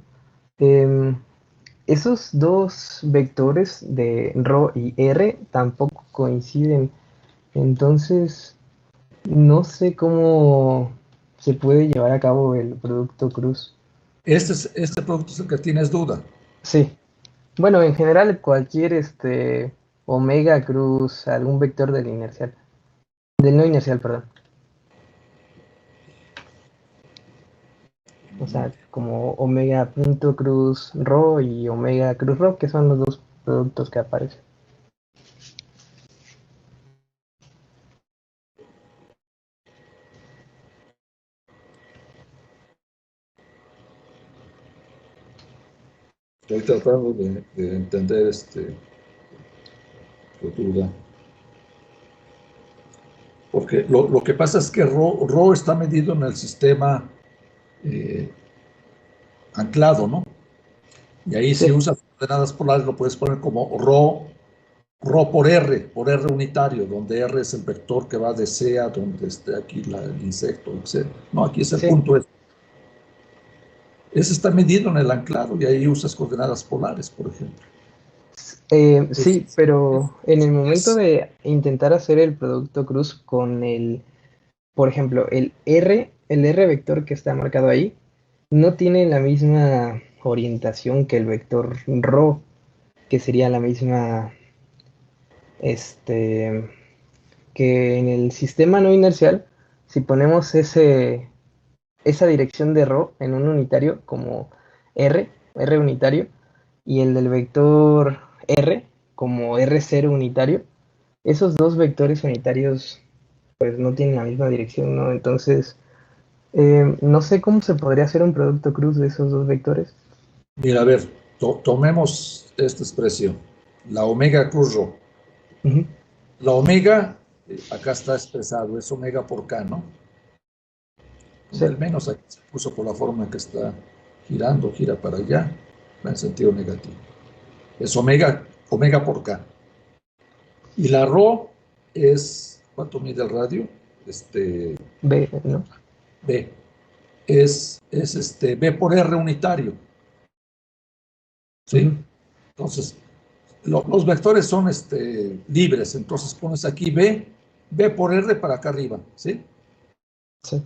Esos dos vectores de ρ y r tampoco coinciden, entonces no sé cómo se puede llevar a cabo el producto cruz. Este producto es el que tienes duda. Sí. Bueno, en general cualquier omega cruz, algún vector del inercial. Del no inercial, perdón. O sea, como omega punto cruz rho y omega cruz rho, que son los dos productos que aparecen. Estoy tratando de entender tu duda. Porque lo que pasa es que ρ está medido en el sistema anclado, ¿no? Y ahí si usas coordenadas polares lo puedes poner como ρ por R unitario, donde R es el vector que va de C a donde esté aquí el insecto, etc. No, aquí es el punto S. Ese está medido en el anclado y ahí usas coordenadas polares, por ejemplo. Sí, pero en el momento de intentar hacer el producto cruz con por ejemplo, el R vector que está marcado ahí, no tiene la misma orientación que el vector ρ, que sería la misma, que en el sistema no inercial, si ponemos esa dirección de ρ en un unitario como R unitario, y el del vector R como R0 unitario, esos dos vectores unitarios pues no tienen la misma dirección, ¿no? Entonces, no sé cómo se podría hacer un producto cruz de esos dos vectores. Mira, a ver, tomemos esta expresión, la omega cruz ρ. La omega, acá está expresado, es omega por K, ¿no? Sí. Al menos aquí se puso por la forma en que está girando, gira para allá, va en sentido negativo. Es omega por K. Y la ρ es, ¿cuánto mide el radio? B, ¿no? B. Es B por R unitario. ¿Sí? Entonces, los vectores son libres, entonces pones aquí B por R para acá arriba, ¿sí? Sí.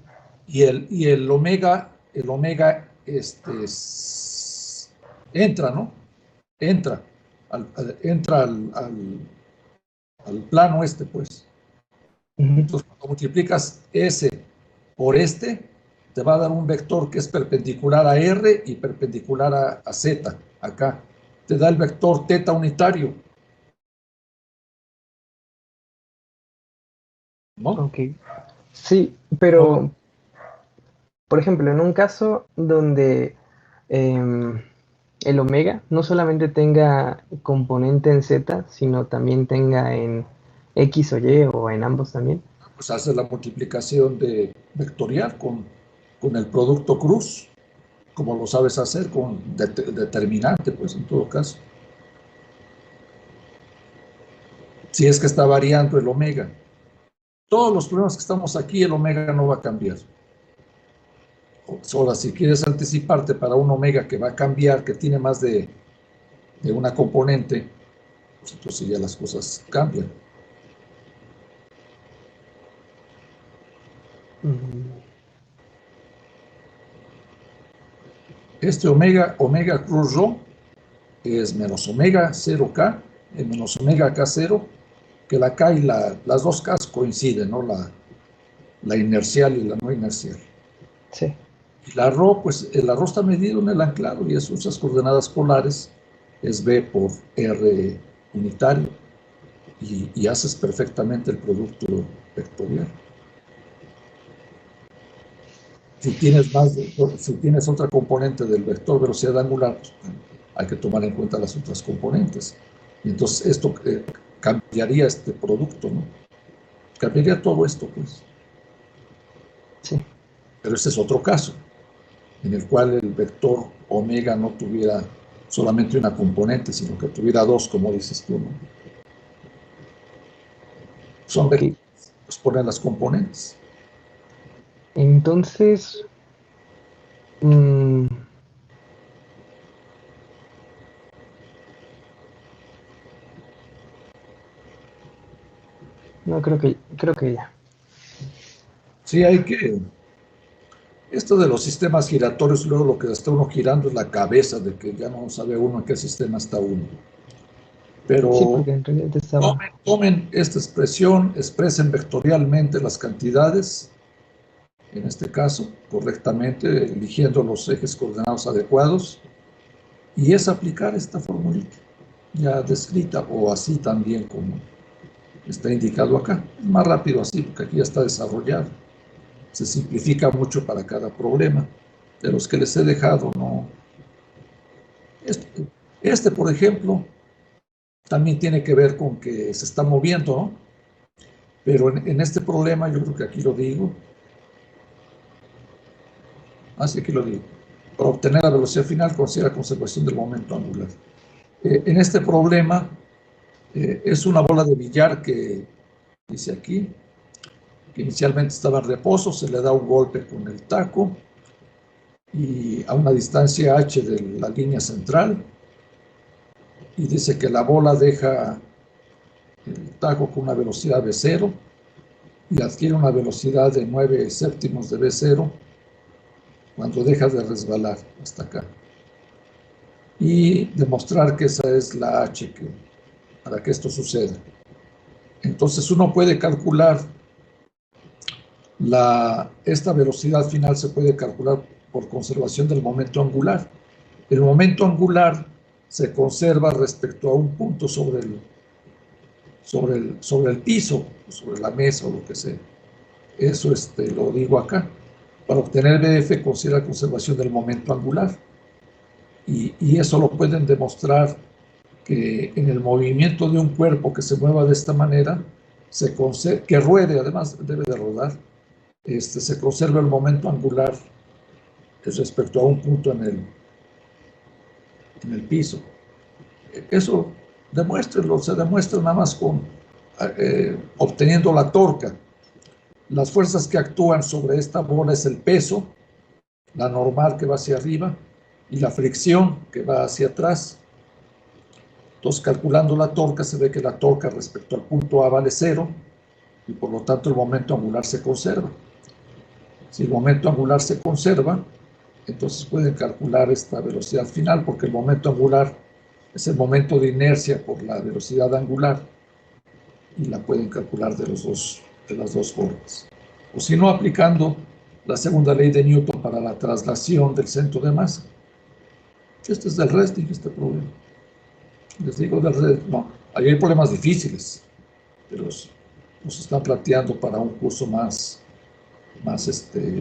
Y el omega entra, ¿no? Entra al plano pues. Entonces, cuando multiplicas S por te va a dar un vector que es perpendicular a R y perpendicular a Z, acá. Te da el vector teta unitario. ¿No? Ok. Sí, pero, por ejemplo, en un caso donde el omega no solamente tenga componente en Z, sino también tenga en X o Y o en ambos también. Pues hace la multiplicación vectorial con el producto cruz, como lo sabes hacer con determinante, pues en todo caso. Si es que está variando el omega. Todos los problemas que estamos aquí, el omega no va a cambiar. Ahora, si quieres anticiparte para un omega que va a cambiar, que tiene más de una componente, pues entonces ya las cosas cambian. Este omega cruz ρ es menos omega 0K, menos omega K0, que la K y las dos Ks coinciden, ¿no? La inercial y la no inercial. Sí. Y la ρ, pues la ρ está medido en el anclado y es usas coordenadas polares, es B por R unitario. y haces perfectamente el producto vectorial. Si tienes otra componente del vector velocidad angular, pues, hay que tomar en cuenta las otras componentes. Y entonces esto cambiaría este producto, ¿no? Cambiaría todo esto, pues. Sí. Pero este es otro caso, en el cual el vector omega no tuviera solamente una componente, sino que tuviera dos, como dices tú, ¿no? Son vectores, pues ponen las componentes. Entonces, no, creo que ya. Sí, hay que... Esto de los sistemas giratorios, luego lo que está uno girando es la cabeza, de que ya no sabe uno en qué sistema está uno. Pero Sí, porque en realidad estaba... tomen esta expresión, expresen vectorialmente las cantidades, en este caso, correctamente, eligiendo los ejes coordenados adecuados, y es aplicar esta formulita ya descrita, o así también como está indicado acá. Es más rápido así, porque aquí ya está desarrollado. Se simplifica mucho para cada problema. De los que les he dejado, no. Este, por ejemplo, también tiene que ver con que se está moviendo, ¿no? Pero en este problema, yo creo que aquí lo digo. Así que lo digo. Para obtener la velocidad final, considera conservación del momento angular. En este problema, es una bola de billar que dice aquí, que inicialmente estaba en reposo, se le da un golpe con el taco y a una distancia h de la línea central, y dice que la bola deja el taco con una velocidad v0 y adquiere una velocidad de 9 séptimos de v0 cuando deja de resbalar hasta acá, y demostrar que esa es la h para que esto suceda. Entonces uno puede calcular esta velocidad final, se puede calcular por conservación del momento angular. El momento angular se conserva respecto a un punto sobre el piso, sobre la mesa o lo que sea. Eso lo digo acá. Para obtener BF, considera conservación del momento angular. Y eso lo pueden demostrar que en el movimiento de un cuerpo que se mueva de esta manera, que ruede, además debe de rodar, se conserva el momento angular respecto a un punto en el piso. Eso demuéstrenlo, se demuestra nada más con obteniendo la torca. Las fuerzas que actúan sobre esta bola es el peso, la normal que va hacia arriba, y la fricción que va hacia atrás. Entonces, calculando la torca, se ve que la torca respecto al punto A vale 0, y por lo tanto el momento angular se conserva. Si el momento angular se conserva, entonces pueden calcular esta velocidad final, porque el momento angular es el momento de inercia por la velocidad angular, y la pueden calcular de las dos formas. O si no, aplicando la segunda ley de Newton para la traslación del centro de masa. Este es del resting, este problema. Les digo del resting, no, ahí hay problemas difíciles, pero los están planteando para un curso más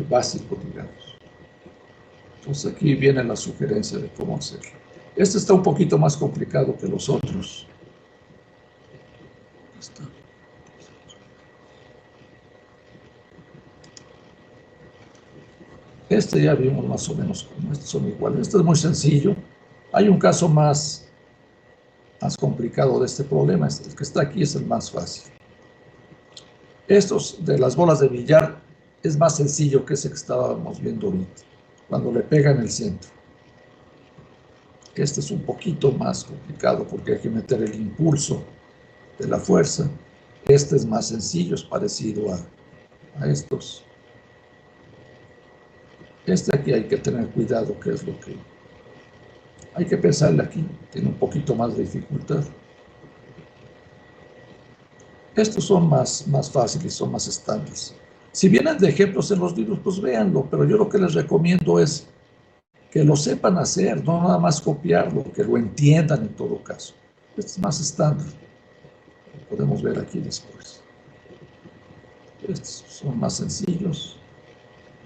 básico, digamos. Entonces aquí viene la sugerencia de cómo hacerlo. Este está un poquito más complicado que los otros. Está. Este ya vimos más o menos cómo estos son iguales. Este es muy sencillo. Hay un caso más complicado de este problema. El que está aquí es el más fácil. Estos de las bolas de billar es más sencillo que ese que estábamos viendo ahorita, cuando le pega en el centro. Este es un poquito más complicado porque hay que meter el impulso de la fuerza. Este es más sencillo, es parecido a estos. Este aquí hay que tener cuidado, que es lo que hay que pensarle aquí. Tiene un poquito más de dificultad. Estos son más fáciles, son más estándares. Si vienen de ejemplos en los libros, pues véanlo, pero yo lo que les recomiendo es que lo sepan hacer, no nada más copiarlo, que lo entiendan en todo caso. Este es más estándar. podemos ver aquí después. Estos son más sencillos.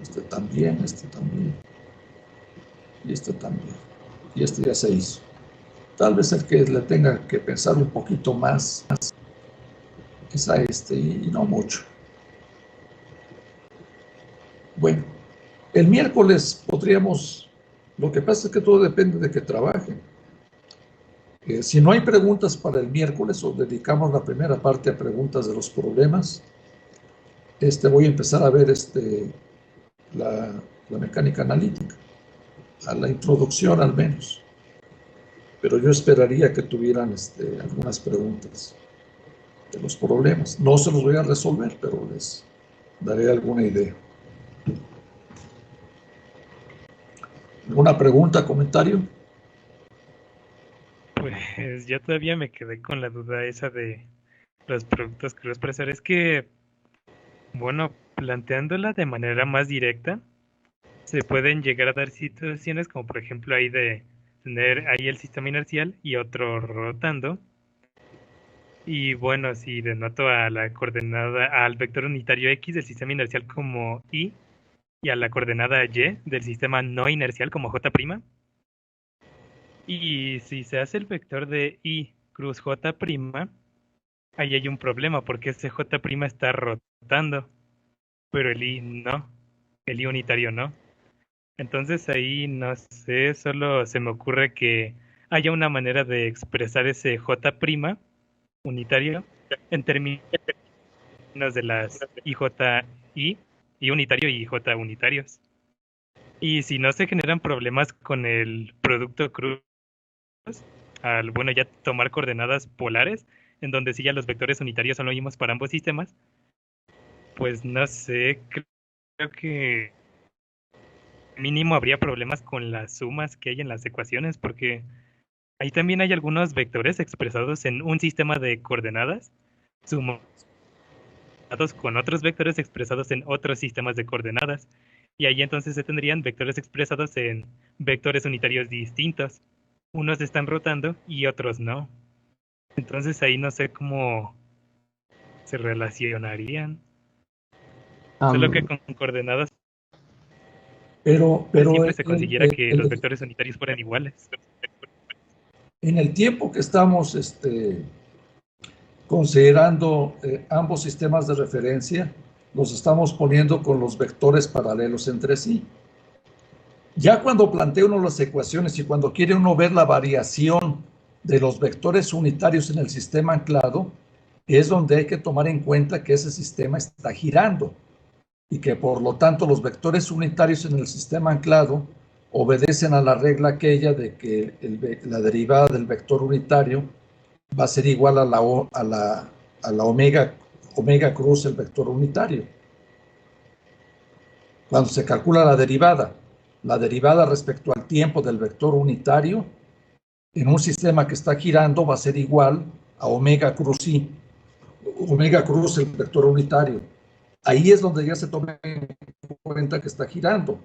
Este también, y este también. Y este ya se hizo. Tal vez el que le tenga que pensar un poquito más es a este, y no mucho. Bueno, el miércoles podríamos, lo que pasa es que todo depende de que trabajen. Si no hay preguntas para el miércoles, o dedicamos la primera parte a preguntas de los problemas, voy a empezar a ver la mecánica analítica, a la introducción al menos. Pero yo esperaría que tuvieran algunas preguntas de los problemas. No se los voy a resolver, pero les daré alguna idea. ¿Alguna pregunta, comentario? Pues yo todavía me quedé con la duda esa de los productos que los expresar. Es que, bueno, planteándola de manera más directa, se pueden llegar a dar situaciones como por ejemplo ahí de tener ahí el sistema inercial y otro rotando. Y bueno, si denoto a la coordenada, al vector unitario X del sistema inercial como Y y a la coordenada Y del sistema no inercial como J'. Y si se hace el vector de Y cruz J', ahí hay un problema porque ese J' está rotando, pero el Y no, el Y unitario no. Entonces ahí no sé, solo se me ocurre que haya una manera de expresar ese J' unitario en términos de las IJI, Y unitario y J unitarios. Y si no se generan problemas con el producto cruz, al bueno ya tomar coordenadas polares, en donde sí ya los vectores unitarios son los mismos para ambos sistemas, pues no sé, creo que mínimo habría problemas con las sumas que hay en las ecuaciones, porque ahí también hay algunos vectores expresados en un sistema de coordenadas, sumados con otros vectores expresados en otros sistemas de coordenadas, y ahí entonces se tendrían vectores expresados en vectores unitarios distintos. Unos están rotando y otros no. Entonces ahí no sé cómo se relacionarían. Solo que con coordenadas pero siempre se consiguiera que los vectores unitarios fueran iguales. En el tiempo que estamos considerando ambos sistemas de referencia, los estamos poniendo con los vectores paralelos entre sí. Ya cuando plantea uno las ecuaciones y cuando quiere uno ver la variación de los vectores unitarios en el sistema anclado, es donde hay que tomar en cuenta que ese sistema está girando y que por lo tanto los vectores unitarios en el sistema anclado obedecen a la regla aquella de que la derivada del vector unitario va a ser igual a la omega cruz el vector unitario. Cuando se calcula la derivada respecto al tiempo del vector unitario en un sistema que está girando va a ser igual a omega cruz I, omega cruz el vector unitario. Ahí es donde ya se toma en cuenta que está girando.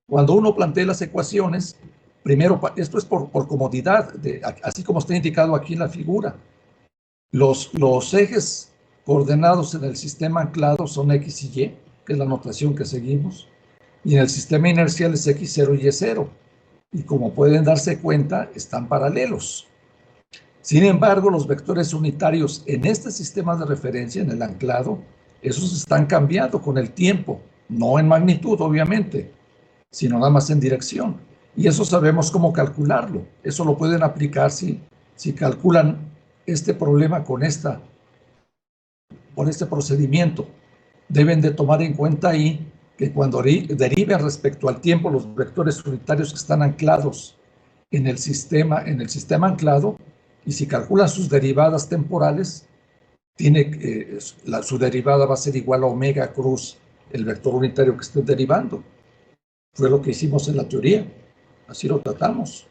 Cuando uno plantea las ecuaciones, primero, esto es por comodidad, así como está indicado aquí en la figura. Los ejes coordenados en el sistema anclado son X y Y, que es la notación que seguimos, y en el sistema inercial es X0 y Y0, y como pueden darse cuenta, están paralelos. Sin embargo, los vectores unitarios en este sistema de referencia, en el anclado, esos están cambiando con el tiempo, no en magnitud, obviamente, sino nada más en dirección. Y eso sabemos cómo calcularlo. Eso lo pueden aplicar si calculan este problema con este procedimiento. Deben de tomar en cuenta ahí que cuando deriven respecto al tiempo los vectores unitarios que están anclados en el sistema anclado, y si calculan sus derivadas temporales, su derivada va a ser igual a omega cruz el vector unitario que estén derivando. Fue lo que hicimos en la teoría. Así lo tratamos.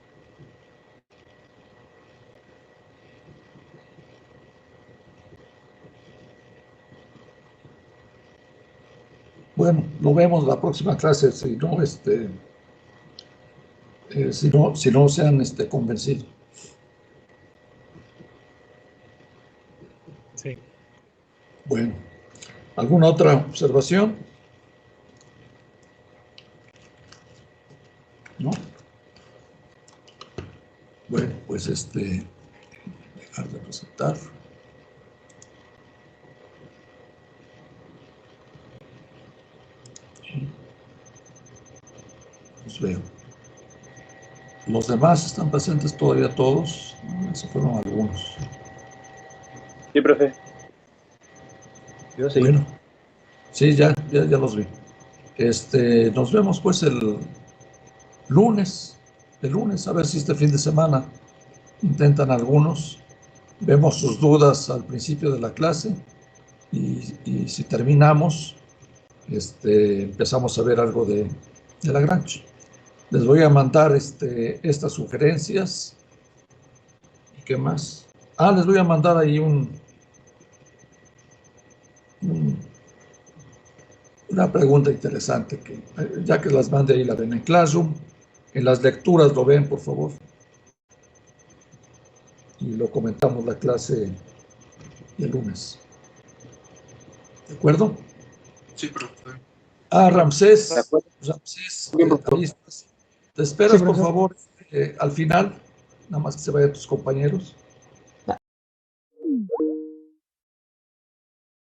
Bueno, lo vemos la próxima clase, si no se han convencido. Sí. Bueno, ¿alguna otra observación? ¿No? Bueno, pues dejar de presentar. Los veo. Los demás están presentes todavía todos. Se fueron algunos. Sí, profe. Yo sí. Bueno, sí, ya los vi. Nos vemos pues el lunes, a ver si este fin de semana intentan algunos, vemos sus dudas al principio de la clase y si terminamos, empezamos a ver algo de Lagrange. Les voy a mandar estas sugerencias. ¿Y qué más? Les voy a mandar ahí una pregunta interesante, que ya que las mande ahí la ven en Classroom, en las lecturas lo ven, por favor. Y lo comentamos la clase el lunes. ¿De acuerdo? Sí, profe. Ramsés, Bien, profe. ahí estás. Te esperas, Sí, por profe. favor, al final, nada más que se vayan tus compañeros.